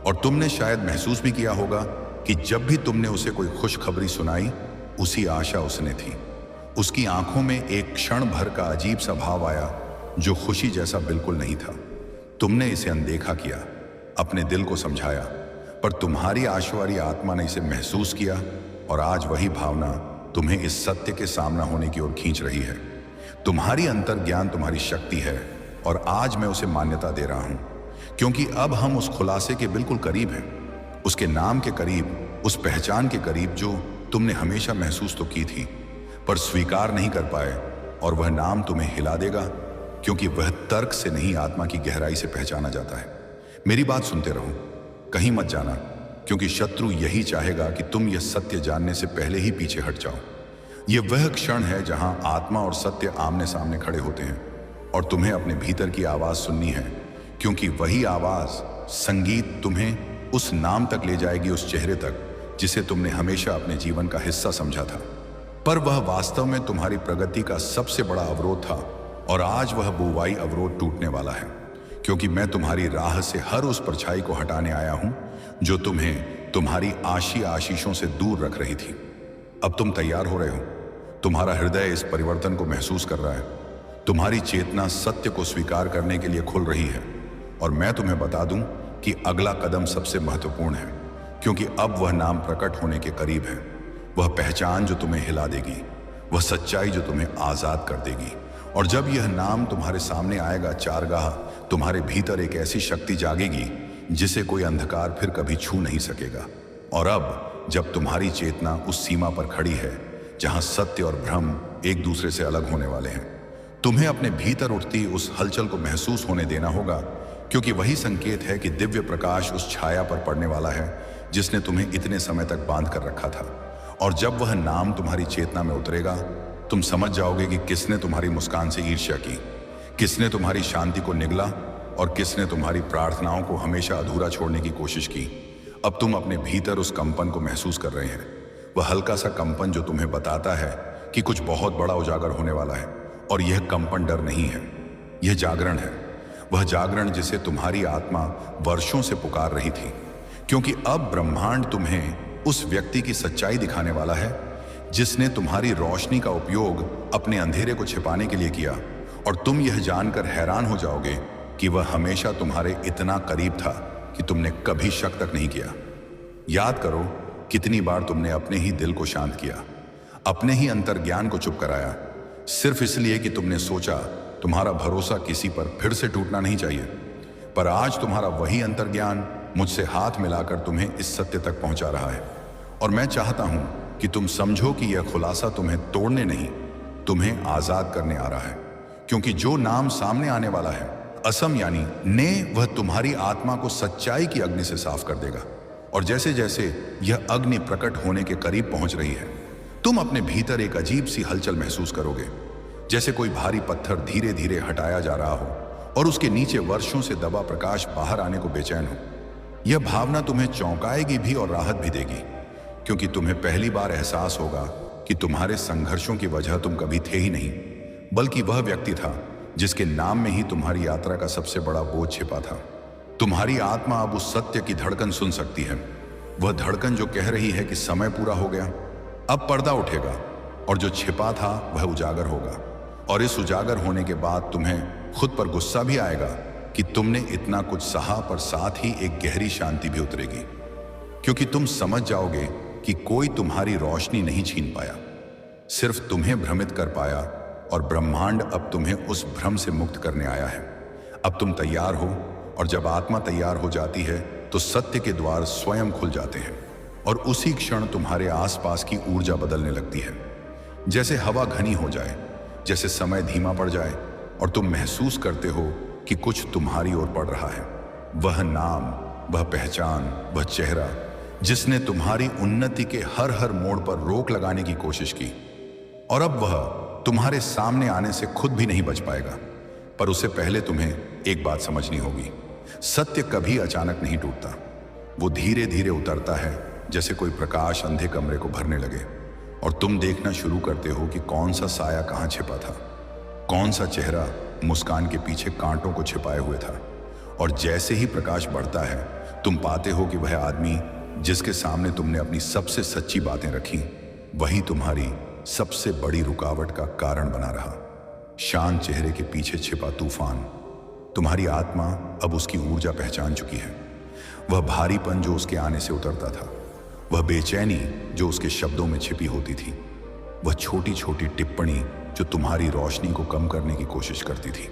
और तुमने शायद महसूस भी किया होगा कि जब भी तुमने उसे कोई खुशखबरी सुनाई, उसी आशा उसने थी। उसकी आंखों में एक क्षण भर का अजीब सा भाव आया जो खुशी जैसा बिल्कुल नहीं था। तुमने इसे अनदेखा किया, अपने दिल को समझाया, पर तुम्हारी आश्वारी आत्मा ने इसे महसूस किया, और आज वही भावना तुम्हें इस सत्य के सामना होने की ओर खींच रही है। तुम्हारी अंतर्ज्ञान तुम्हारी शक्ति है, और आज मैं उसे मान्यता दे रहा हूं, क्योंकि अब हम उस खुलासे के बिल्कुल करीब हैं, उसके नाम के करीब, उस पहचान के करीब जो तुमने हमेशा महसूस तो की थी पर स्वीकार नहीं कर पाए। और वह नाम तुम्हें हिला देगा, क्योंकि वह तर्क से नहीं, आत्मा की गहराई से पहचाना जाता है। मेरी बात सुनते रहो, कहीं मत जाना, क्योंकि शत्रु यही चाहेगा कि तुम यह सत्य जानने से पहले ही पीछे हट जाओ। यह वह क्षण है जहां आत्मा और सत्य आमने सामने खड़े होते हैं, और तुम्हें अपने भीतर की आवाज सुननी है, क्योंकि वही आवाज, संगीत तुम्हें उस नाम तक ले जाएगी, उस चेहरे तक जिसे तुमने हमेशा अपने जीवन का हिस्सा समझा था। पर वह वास्तव में तुम्हारी प्रगति का सबसे बड़ा अवरोध था, और आज वह बुवाई अवरोध टूटने वाला है, क्योंकि मैं तुम्हारी राह से हर उस परछाई को हटाने आया हूं जो तुम्हें तुम्हारी आशीषों से दूर रख रही थी। अब तुम तैयार हो रहे हो, तुम्हारा हृदय इस परिवर्तन को महसूस कर रहा है, तुम्हारी चेतना सत्य को स्वीकार करने के लिए खुल रही है। और मैं तुम्हें बता दूं कि अगला कदम सबसे महत्वपूर्ण है, क्योंकि अब वह नाम प्रकट होने के करीब है। वह पहचान जो तुम्हें हिला देगी, वह सच्चाई जो तुम्हें आजाद कर देगी। और जब यह नाम तुम्हारे सामने आएगा, चारगाह, तुम्हारे भीतर एक ऐसी शक्ति जागेगी जिसे कोई अंधकार फिर कभी छू नहीं सकेगा। और अब जब तुम्हारी चेतना उस सीमा पर खड़ी है जहां सत्य और भ्रम एक दूसरे से अलग होने वाले हैं, तुम्हें अपने भीतर उठती उस हलचल को महसूस होने देना होगा, क्योंकि वही संकेत है कि दिव्य प्रकाश उस छाया पर पड़ने वाला है जिसने तुम्हें इतने समय तक बांध कर रखा था। और जब वह नाम तुम्हारी चेतना में उतरेगा, तुम समझ जाओगे कि किसने तुम्हारी मुस्कान से ईर्ष्या की, किसने तुम्हारी शांति को निगला, और किसने तुम्हारी प्रार्थनाओं को हमेशा अधूरा छोड़ने की कोशिश की। अब तुम अपने भीतर उस कंपन को महसूस कर रहे हैं, वह हल्का सा कंपन जो तुम्हें बताता है कि कुछ बहुत बड़ा उजागर होने वाला है। और यह कंपन डर नहीं है, यह जागरण है, वह जागरण जिसे तुम्हारी आत्मा वर्षों से पुकार रही थी, क्योंकि अब ब्रह्मांड तुम्हें उस व्यक्ति की सच्चाई दिखाने वाला है जिसने तुम्हारी रोशनी का उपयोग अपने अंधेरे को छिपाने के लिए किया। और तुम यह जानकर हैरान हो जाओगे कि वह हमेशा तुम्हारे इतना करीब था कि तुमने कभी शक तक नहीं किया। याद करो कितनी बार तुमने अपने ही दिल को शांत किया, अपने ही अंतर्ज्ञान को चुप कराया, सिर्फ इसलिए कि तुमने सोचा तुम्हारा भरोसा किसी पर फिर से टूटना नहीं चाहिए। पर आज तुम्हारा वही अंतर्ज्ञान मुझसे हाथ मिलाकर तुम्हें इस सत्य तक पहुंचा रहा है। और मैं चाहता हूं कि तुम समझो कि यह खुलासा तुम्हें तोड़ने नहीं, तुम्हें आजाद करने आ रहा है, क्योंकि जो नाम सामने आने वाला है, असम यानी ने, वह तुम्हारी आत्मा को सच्चाई की अग्नि से साफ कर देगा। और जैसे जैसे यह अग्नि प्रकट होने के करीब पहुंच रही है, तुम अपने भीतर एक अजीब सी हलचल महसूस करोगे, जैसे कोई भारी पत्थर धीरे धीरे हटाया जा रहा हो और उसके नीचे वर्षों से दबा प्रकाश बाहर आने को बेचैन हो। यह भावना तुम्हें चौंकाएगी भी और राहत भी देगी, क्योंकि तुम्हें पहली बार एहसास होगा कि तुम्हारे संघर्षों की वजह तुम कभी थे ही नहीं, बल्कि वह व्यक्ति था जिसके नाम में ही तुम्हारी यात्रा का सबसे बड़ा बोझ छिपा था। तुम्हारी आत्मा अब उस सत्य की धड़कन सुन सकती है, वह धड़कन जो कह रही है कि समय पूरा हो गया, अब पर्दा उठेगा और जो छिपा था वह उजागर होगा। और इस उजागर होने के बाद तुम्हें खुद पर गुस्सा भी आएगा कि तुमने इतना कुछ सहा, पर साथ ही एक गहरी शांति भी उतरेगी, क्योंकि तुम समझ जाओगे कि कोई तुम्हारी रोशनी नहीं छीन पाया, सिर्फ तुम्हें भ्रमित कर पाया। और ब्रह्मांड अब तुम्हें उस भ्रम से मुक्त करने आया है। अब तुम तैयार हो, और जब आत्मा तैयार हो जाती है तो सत्य के द्वार स्वयं खुल जाते हैं, और उसी क्षण तुम्हारे आसपास की ऊर्जा बदलने लगती है, जैसे हवा घनी हो जाए, जैसे समय धीमा पड़ जाए, और तुम महसूस करते हो कि कुछ तुम्हारी ओर पड़ रहा है। वह नाम, वह पहचान, वह चेहरा जिसने तुम्हारी उन्नति के हर हर मोड़ पर रोक लगाने की कोशिश की, और अब वह तुम्हारे सामने आने से खुद भी नहीं बच पाएगा। पर उससे पहले तुम्हें एक बात समझनी होगी, सत्य कभी अचानक नहीं टूटता। वो धीरे धीरे उतरता है, जैसे कोई प्रकाश अंधे कमरे को भरने लगे और तुम देखना शुरू करते हो कि कौन सा साया कहाँ छिपा था, कौन सा चेहरा मुस्कान के पीछे कांटों को छिपाए हुए था। और जैसे ही प्रकाश बढ़ता है, तुम पाते हो कि वह आदमी जिसके सामने तुमने अपनी सबसे सच्ची बातें रखी, वही तुम्हारी सबसे बड़ी रुकावट का कारण बना रहा। शांत चेहरे के पीछे छिपा तूफान। तुम्हारी आत्मा अब उसकी ऊर्जा पहचान चुकी है। वह भारीपन जो उसके आने से उतरता था, वह बेचैनी जो उसके शब्दों में छिपी होती थी, वह छोटी छोटी टिप्पणी जो तुम्हारी रोशनी को कम करने की कोशिश करती थी,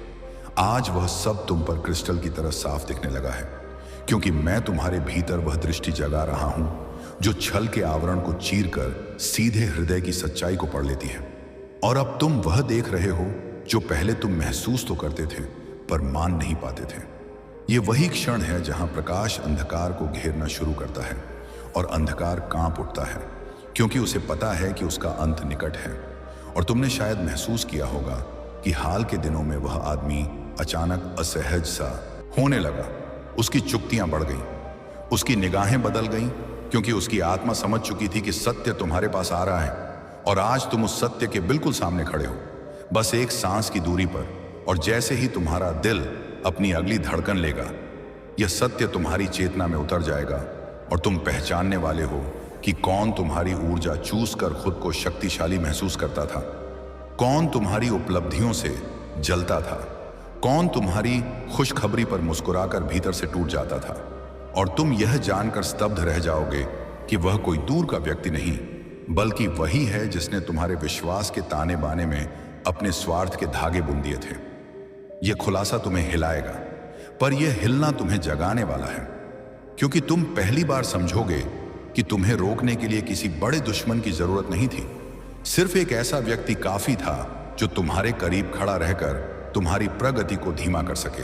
आज वह सब तुम पर क्रिस्टल की तरह साफ दिखने लगा है। क्योंकि मैं तुम्हारे भीतर वह दृष्टि जगा रहा हूं जो छल के आवरण को चीरकर सीधे हृदय की सच्चाई को पढ़ लेती है। और अब तुम वह देख रहे हो जो पहले तुम महसूस तो करते थे पर मान नहीं पाते थे। ये वही क्षण है जहां प्रकाश अंधकार को घेरना शुरू करता है और अंधकार कांप उठता है, क्योंकि उसे पता है कि उसका अंत निकट है। और तुमने शायद महसूस किया होगा कि हाल के दिनों में वह आदमी अचानक असहज सा होने लगा। उसकी चुप्तियां बढ़ गईं, उसकी निगाहें बदल गईं, क्योंकि उसकी आत्मा समझ चुकी थी कि सत्य तुम्हारे पास आ रहा है और आज तुम उस सत्य के बिल्कुल सामने खड़े हो, बस एक सांस की दूरी पर। और जैसे ही तुम्हारा दिल अपनी अगली धड़कन लेगा, यह सत्य तुम्हारी चेतना में उतर जाएगा और तुम पहचानने वाले हो कि कौन तुम्हारी ऊर्जा चूस कर खुद को शक्तिशाली महसूस करता था, कौन तुम्हारी उपलब्धियों से जलता था, कौन तुम्हारी खुशखबरी पर मुस्कुराकर भीतर से टूट जाता था। और तुम यह जानकर स्तब्ध रह जाओगे कि वह कोई दूर का व्यक्ति नहीं, बल्कि वही है जिसने तुम्हारे विश्वास के ताने बाने में अपने स्वार्थ के धागे बुन दिए थे। यह खुलासा तुम्हें हिलाएगा, पर यह हिलना तुम्हें जगाने वाला है, क्योंकि तुम पहली बार समझोगे कि तुम्हें रोकने के लिए किसी बड़े दुश्मन की जरूरत नहीं थी। सिर्फ एक ऐसा व्यक्ति काफी था जो तुम्हारे करीब खड़ा रहकर तुम्हारी प्रगति को धीमा कर सके।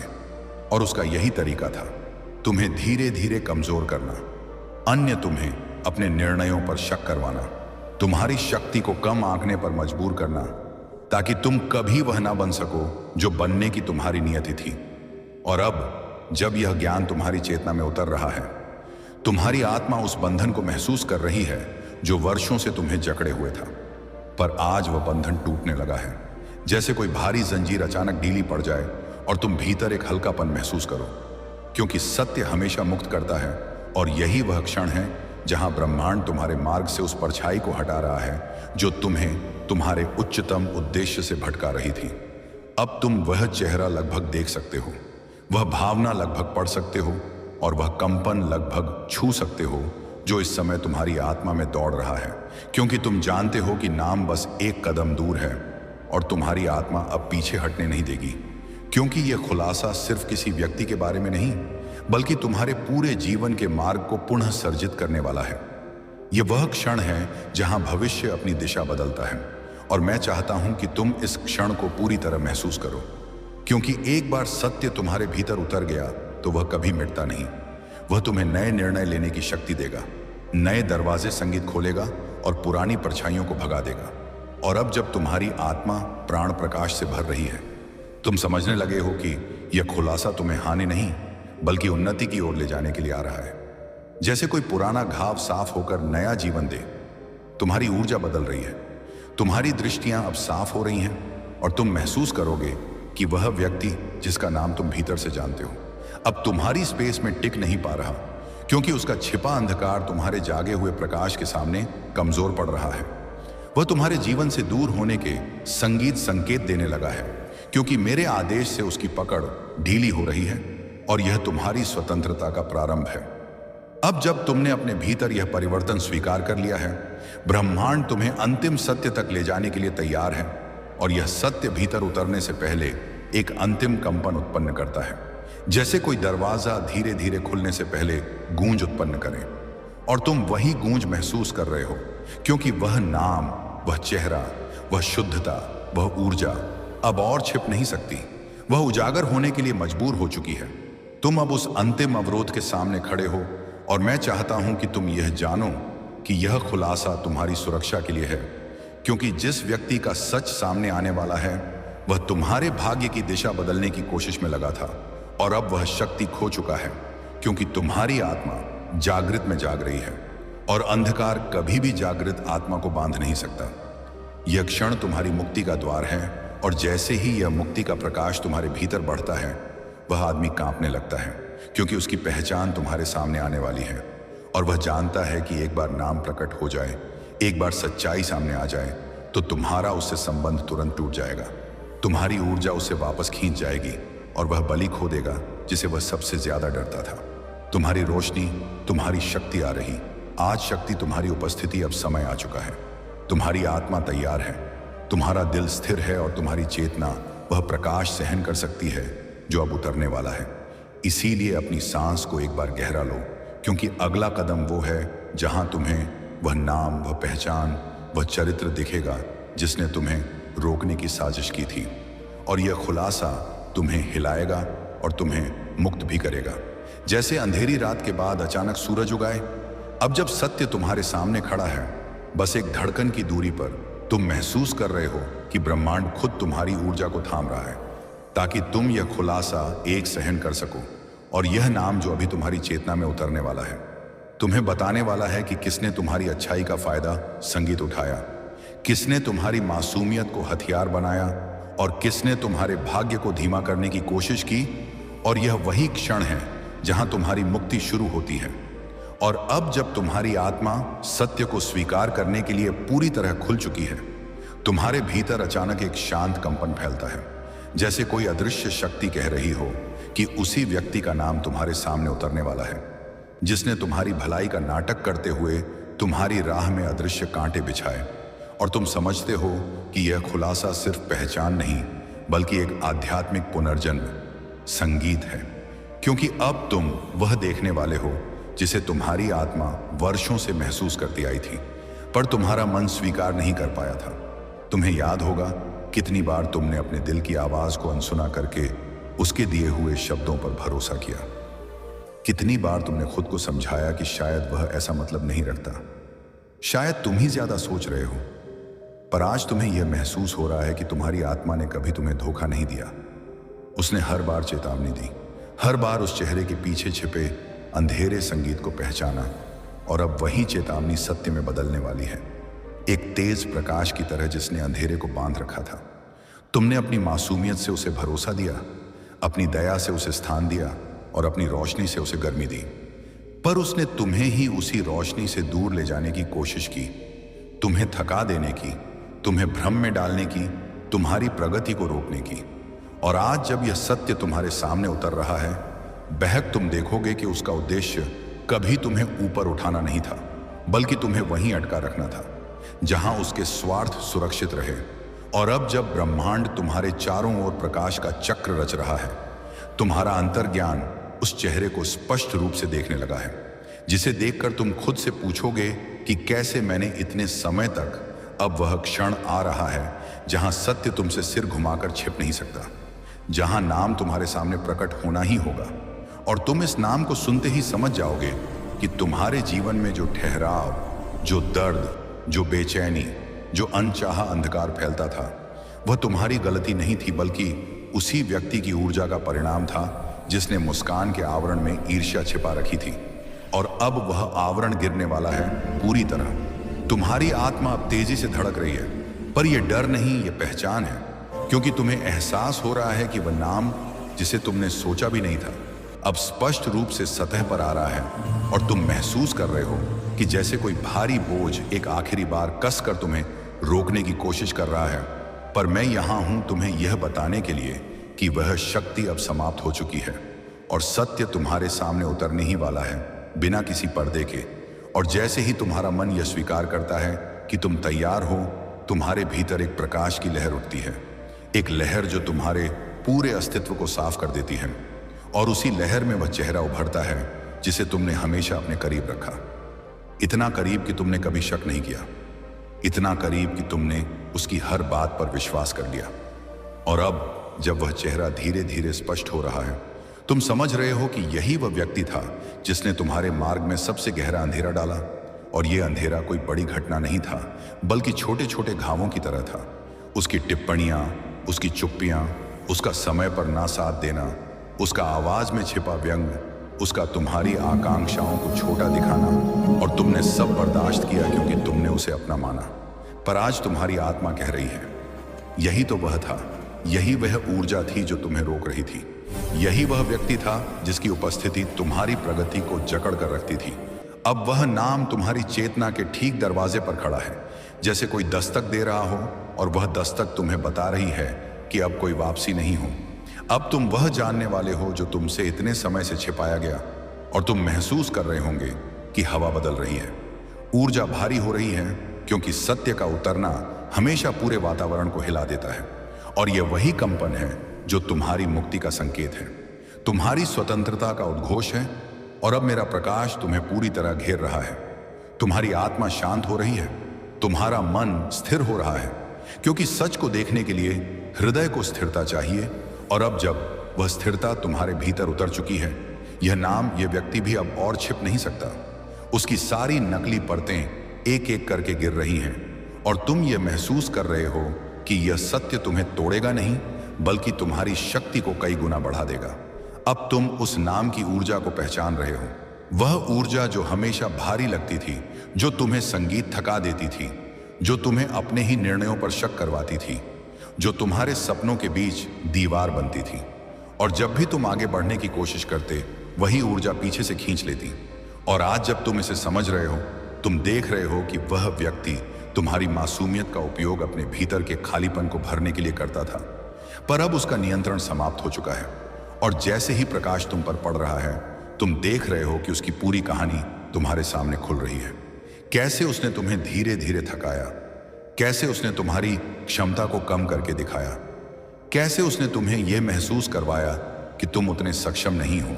और उसका यही तरीका था, तुम्हें धीरे धीरे कमजोर करना, अन्य तुम्हें अपने निर्णयों पर शक करवाना, तुम्हारी शक्ति को कम आंकने पर मजबूर करना, ताकि तुम कभी वह ना बन सको जो बनने की तुम्हारी नियति थी। और अब जब यह ज्ञान तुम्हारी चेतना में उतर रहा है, तुम्हारी आत्मा उस बंधन को महसूस कर रही है जो वर्षों से तुम्हें जकड़े हुए था। पर आज वह बंधन टूटने लगा है, जैसे कोई भारी जंजीर अचानक ढीली पड़ जाए और तुम भीतर एक हल्कापन महसूस करो, क्योंकि सत्य हमेशा मुक्त करता है। और यही वह क्षण है जहां ब्रह्मांड तुम्हारे मार्ग से उस परछाई को हटा रहा है जो तुम्हें तुम्हारे उच्चतम उद्देश्य से भटका रही थी। अब तुम वह चेहरा लगभग देख सकते हो, वह भावना लगभग पढ़ सकते हो और वह कंपन लगभग छू सकते हो जो इस समय तुम्हारी आत्मा में दौड़ रहा है, क्योंकि तुम जानते हो कि नाम बस एक कदम दूर है और तुम्हारी आत्मा अब पीछे हटने नहीं देगी। क्योंकि यह खुलासा सिर्फ किसी व्यक्ति के बारे में नहीं, बल्कि तुम्हारे पूरे जीवन के मार्ग को पुनः सर्जित करने वाला है। यह वह क्षण है जहां भविष्य अपनी दिशा बदलता है, और मैं चाहता हूं कि तुम इस क्षण को पूरी तरह महसूस करो, क्योंकि एक बार सत्य तुम्हारे भीतर उतर गया तो वह कभी मिटता नहीं। वह तुम्हें नए निर्णय लेने की शक्ति देगा, नए दरवाजे संगीत खोलेगा और पुरानी परछाइयों को भगा देगा। और अब जब तुम्हारी आत्मा प्राण प्रकाश से भर रही है, तुम समझने लगे हो कि यह खुलासा तुम्हें हानि नहीं बल्कि उन्नति की ओर ले जाने के लिए आ रहा है। जैसे कोई पुराना घाव साफ होकर नया जीवन दे, तुम्हारी ऊर्जा बदल रही है, तुम्हारी दृष्टियां अब साफ हो रही हैं और तुम महसूस करोगे कि वह व्यक्ति जिसका नाम तुम भीतर से जानते हो अब तुम्हारी स्पेस में टिक नहीं पा रहा, क्योंकि उसका छिपा अंधकार तुम्हारे जागे हुए प्रकाश के सामने कमजोर पड़ रहा है। वह तुम्हारे जीवन से दूर होने के संकेत देने लगा है, क्योंकि मेरे आदेश से उसकी पकड़ ढीली हो रही है और यह तुम्हारी स्वतंत्रता का प्रारंभ है। अब जब तुमने अपने भीतर यह परिवर्तन स्वीकार कर लिया है, ब्रह्मांड तुम्हें अंतिम सत्य तक ले जाने के लिए तैयार है। और यह सत्य भीतर उतरने से पहले एक अंतिम कंपन उत्पन्न करता है, जैसे कोई दरवाजा धीरे धीरे खुलने से पहले गूंज उत्पन्न करे। और तुम वही गूंज महसूस कर रहे हो, क्योंकि वह नाम, वह चेहरा, वह शुद्धता, वह ऊर्जा अब और छिप नहीं सकती। वह उजागर होने के लिए मजबूर हो चुकी है। तुम अब उस अंतिम अवरोध के सामने खड़े हो और मैं चाहता हूं कि तुम यह जानो कि यह खुलासा तुम्हारी सुरक्षा के लिए है, क्योंकि जिस व्यक्ति का सच सामने आने वाला है वह तुम्हारे भाग्य की दिशा बदलने की कोशिश में लगा था, और अब वह शक्ति खो चुका है, क्योंकि तुम्हारी आत्मा जागृत में जाग रही है, और अंधकार कभी भी जागृत आत्मा को बांध नहीं सकता। यह क्षण तुम्हारी मुक्ति का द्वार है, और जैसे ही यह मुक्ति का प्रकाश तुम्हारे भीतर बढ़ता है, वह आदमी कांपने लगता है, क्योंकि उसकी पहचान तुम्हारे सामने आने वाली है, और वह जानता है कि एक बार नाम प्रकट हो जाए, एक बार सच्चाई सामने आ जाए, तो तुम्हारा उससे संबंध तुरंत टूट जाएगा। तुम्हारी ऊर्जा उससे वापस खींच जाएगी, और वह बलि खो देगा जिसे वह सबसे ज्यादा डरता था। तुम्हारी रोशनी, तुम्हारी शक्ति आ रही। आज शक्ति तुम्हारी उपस्थिति, अब समय आ चुका है। तुम्हारी आत्मा तैयार है, तुम्हारा दिल स्थिर है, और तुम्हारी चेतना वह प्रकाश सहन कर सकती है जो अब उतरने वाला है। इसीलिए अपनी सांस को एक बार गहरा लो, क्योंकि अगला कदम वो है जहां तुम्हें वह नाम, वह पहचान, वह चरित्र दिखेगा जिसने तुम्हें रोकने की साजिश की थी। और यह खुलासा तुम्हें हिलाएगा और तुम्हें मुक्त भी करेगा। जैसे अंधेरी रात के बाद अचानक सूरज उगाए, अब जब सत्य तुम्हारे सामने खड़ा है, बस एक धड़कन की दूरी पर, तुम महसूस कर रहे हो कि ब्रह्मांड खुद तुम्हारी ऊर्जा को थाम रहा है, ताकि तुम यह खुलासा एक सहन कर सको। और यह नाम जो अभी तुम्हारी चेतना में उतरने वाला है, तुम्हें बताने वाला है कि किसने तुम्हारी अच्छाई का फायदा संगीत उठाया, किसने तुम्हारी मासूमियत को हथियार बनाया, और किसने तुम्हारे भाग्य को धीमा करने की कोशिश की। और यह वही क्षण है जहां तुम्हारी मुक्ति शुरू होती है। और अब जब तुम्हारी आत्मा सत्य को स्वीकार करने के लिए पूरी तरह खुल चुकी है, तुम्हारे भीतर अचानक एक शांत कंपन फैलता है, जैसे कोई अदृश्य शक्ति कह रही हो कि उसी व्यक्ति का नाम तुम्हारे सामने उतरने वाला है, जिसने तुम्हारी भलाई का नाटक करते हुए तुम्हारी राह में अदृश्य कांटे बिछाए। और तुम समझते हो कि यह खुलासा सिर्फ पहचान नहीं, बल्कि एक आध्यात्मिक पुनर्जन्म संगीत है, क्योंकि अब तुम वह देखने वाले हो जिसे तुम्हारी आत्मा वर्षों से महसूस करती आई थी, पर तुम्हारा मन स्वीकार नहीं कर पाया था। तुम्हें याद होगा कितनी बार तुमने अपने दिल की आवाज को अनसुना करके उसके दिए हुए शब्दों पर भरोसा किया। कितनी बार तुमने खुद को समझाया कि शायद वह ऐसा मतलब नहीं रखता, शायद तुम ही ज्यादा सोच रहे हो। पर आज तुम्हें यह महसूस हो रहा है कि तुम्हारी आत्मा ने कभी तुम्हें धोखा नहीं दिया। उसने हर बार चेतावनी दी, हर बार उस चेहरे के पीछे छिपे अंधेरे संगीत को पहचाना, और अब वही चेतावनी सत्य में बदलने वाली है, एक तेज प्रकाश की तरह जिसने अंधेरे को बांध रखा था। तुमने अपनी मासूमियत से उसे भरोसा दिया, अपनी दया से उसे स्थान दिया, और अपनी रोशनी से उसे गर्मी दी, पर उसने तुम्हें ही उसी रोशनी से दूर ले जाने की कोशिश की, तुम्हें थका देने की, तुम्हें भ्रम में डालने की, तुम्हारी प्रगति को रोकने की। और आज जब यह सत्य तुम्हारे सामने उतर रहा है, बहक तुम देखोगे कि उसका उद्देश्य कभी तुम्हें ऊपर उठाना नहीं था, बल्कि तुम्हें वहीं अटका रखना था जहां उसके स्वार्थ सुरक्षित रहे। और अब जब ब्रह्मांड तुम्हारे चारों ओर प्रकाश का चक्र रच रहा है, तुम्हारा अंतर्ज्ञान उस चेहरे को स्पष्ट रूप से देखने लगा है, जिसे देखकर तुम खुद से पूछोगे कि कैसे मैंने इतने समय तक। अब वह क्षण आ रहा है जहां सत्य तुमसे सिर घुमाकर छिप नहीं सकता, जहां नाम तुम्हारे सामने प्रकट होना ही होगा, और तुम इस नाम को सुनते ही समझ जाओगे कि तुम्हारे जीवन में जो ठहराव, जो दर्द, जो बेचैनी, जो अनचाहा अंधकार फैलता था, वह तुम्हारी गलती नहीं थी, बल्कि उसी व्यक्ति की ऊर्जा का परिणाम था जिसने मुस्कान के आवरण में ईर्ष्या छिपा रखी थी। और अब वह आवरण गिरने वाला है पूरी तरह। तुम्हारी आत्मा अब तेजी से धड़क रही है, पर यह डर नहीं, यह पहचान है, क्योंकि तुम्हें एहसास हो रहा है कि वह नाम जिसे तुमने सोचा भी नहीं था, अब स्पष्ट रूप से सतह पर आ रहा है। और तुम महसूस कर रहे हो कि जैसे कोई भारी बोझ एक आखिरी बार कसकर तुम्हें रोकने की कोशिश कर रहा है। पर मैं यहां हूं तुम्हें यह बताने के लिए कि वह शक्ति अब समाप्त हो चुकी है, और सत्य तुम्हारे सामने उतरने ही वाला है, बिना किसी पर्दे के। और जैसे ही तुम्हारा मन यह स्वीकार करता है कि तुम तैयार हो, तुम्हारे भीतर एक प्रकाश की लहर उठती है, एक लहर जो तुम्हारे पूरे अस्तित्व को साफ कर देती है। और उसी लहर में वह चेहरा उभरता है जिसे तुमने हमेशा अपने करीब रखा, इतना करीब कि तुमने कभी शक नहीं किया, इतना करीब कि तुमने उसकी हर बात पर विश्वास कर लिया। और अब जब वह चेहरा धीरे धीरे स्पष्ट हो रहा है, तुम समझ रहे हो कि यही वह व्यक्ति था जिसने तुम्हारे मार्ग में सबसे गहरा अंधेरा डाला। और यह अंधेरा कोई बड़ी घटना नहीं था, बल्कि छोटे छोटे घावों की तरह था। उसकी टिप्पणियां, उसकी चुप्पियां, उसका समय पर ना साथ देना, उसका आवाज में छिपा व्यंग, उसका तुम्हारी आकांक्षाओं को छोटा दिखाना, और तुमने सब बर्दाश्त किया क्योंकि तुमने उसे अपना माना। पर आज तुम्हारी आत्मा कह रही है, यही तो वह था, यही वह ऊर्जा थी जो तुम्हें रोक रही थी। यही वह व्यक्ति था जिसकी उपस्थिति तुम्हारी प्रगति को जकड़ कर रखती थी। अब वह नाम तुम्हारी चेतना के ठीक दरवाजे पर खड़ा है, जैसे कोई दस्तक दे रहा हो, और वह दस्तक तुम्हें बता रही है कि अब कोई वापसी नहीं हो। अब तुम वह जानने वाले हो जो तुमसे इतने समय से छिपाया गया, और तुम महसूस कर रहे होंगे कि हवा बदल रही है, ऊर्जा भारी हो रही है, क्योंकि सत्य का उतरना हमेशा पूरे वातावरण को हिला देता है। और यह वही कंपन है जो तुम्हारी मुक्ति का संकेत है, तुम्हारी स्वतंत्रता का उद्घोष है। और अब मेरा प्रकाश तुम्हें पूरी तरह घेर रहा है। तुम्हारी आत्मा शांत हो रही है, तुम्हारा मन स्थिर हो रहा है, क्योंकि सच को देखने के लिए हृदय को स्थिरता चाहिए। और अब जब वह स्थिरता तुम्हारे भीतर उतर चुकी है, यह नाम, यह व्यक्ति भी अब और छिप नहीं सकता। उसकी सारी नकली परतें एक एक करके गिर रही हैं, और तुम यह महसूस कर रहे हो कि यह सत्य तुम्हें तोड़ेगा नहीं, बल्कि तुम्हारी शक्ति को कई गुना बढ़ा देगा। अब तुम उस नाम की ऊर्जा को पहचान रहे हो, वह ऊर्जा जो हमेशा भारी लगती थी, जो तुम्हें संगीत थका देती थी, जो तुम्हें अपने ही निर्णयों पर शक करवाती थी, जो तुम्हारे सपनों के बीच दीवार बनती थी। और जब भी तुम आगे बढ़ने की कोशिश करते, वही ऊर्जा पीछे से खींच लेती। और आज जब तुम इसे समझ रहे हो, तुम देख रहे हो कि वह व्यक्ति तुम्हारी मासूमियत का उपयोग अपने भीतर के खालीपन को भरने के लिए करता था, पर अब उसका नियंत्रण समाप्त हो चुका है। और जैसे ही प्रकाश तुम पर पड़ रहा है, तुम देख रहे हो कि उसकी पूरी कहानी तुम्हारे सामने खुल रही है। कैसे उसने तुम्हें धीरे धीरे थकाया, कैसे उसने तुम्हारी क्षमता को कम करके दिखाया, कैसे उसने तुम्हें यह महसूस करवाया कि तुम उतने सक्षम नहीं हो।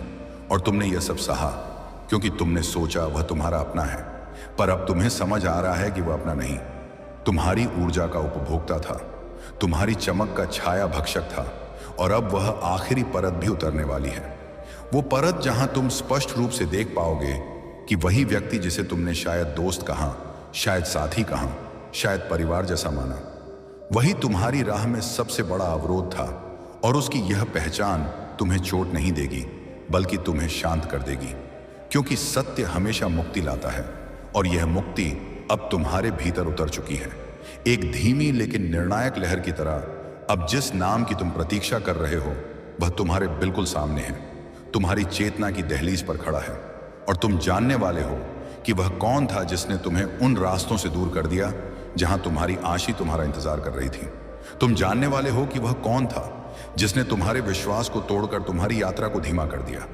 और तुमने यह सब सहा क्योंकि तुमने सोचा वह तुम्हारा अपना है। पर अब तुम्हें समझ आ रहा है कि वह अपना नहीं, तुम्हारी ऊर्जा का उपभोक्ता था, तुम्हारी चमक का छाया भक्षक था। और अब वह आखिरी परत भी उतरने वाली है, वो परत जहां तुम स्पष्ट रूप से देख पाओगे कि वही व्यक्ति जिसे तुमने शायद दोस्त कहा, शायद साथी कहा, शायद परिवार जैसा माना, वही तुम्हारी राह में सबसे बड़ा अवरोध था। और उसकी यह पहचान तुम्हें चोट नहीं देगी, बल्कि तुम्हें शांत कर देगी, क्योंकि सत्य हमेशा मुक्ति लाता है। और यह मुक्ति अब तुम्हारे भीतर उतर चुकी है, एक धीमी लेकिन निर्णायक लहर की तरह। अब जिस नाम की तुम प्रतीक्षा कर रहे हो, वह तुम्हारे बिल्कुल सामने है, तुम्हारी चेतना की दहलीज पर खड़ा है। और तुम जानने वाले हो कि वह कौन था जिसने तुम्हें उन रास्तों से दूर कर दिया जहां तुम्हारी आशी तुम्हारा इंतजार कर रही थी। तुम जानने वाले हो कि वह कौन था जिसने तुम्हारे विश्वास को तोड़कर तुम्हारी यात्रा को धीमा कर दिया।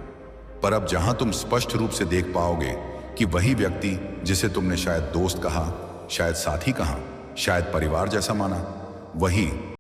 पर अब जहां तुम स्पष्ट रूप से देख पाओगे कि वही व्यक्ति जिसे तुमने शायद दोस्त कहा, शायद साथी कहा, शायद परिवार जैसा माना, वही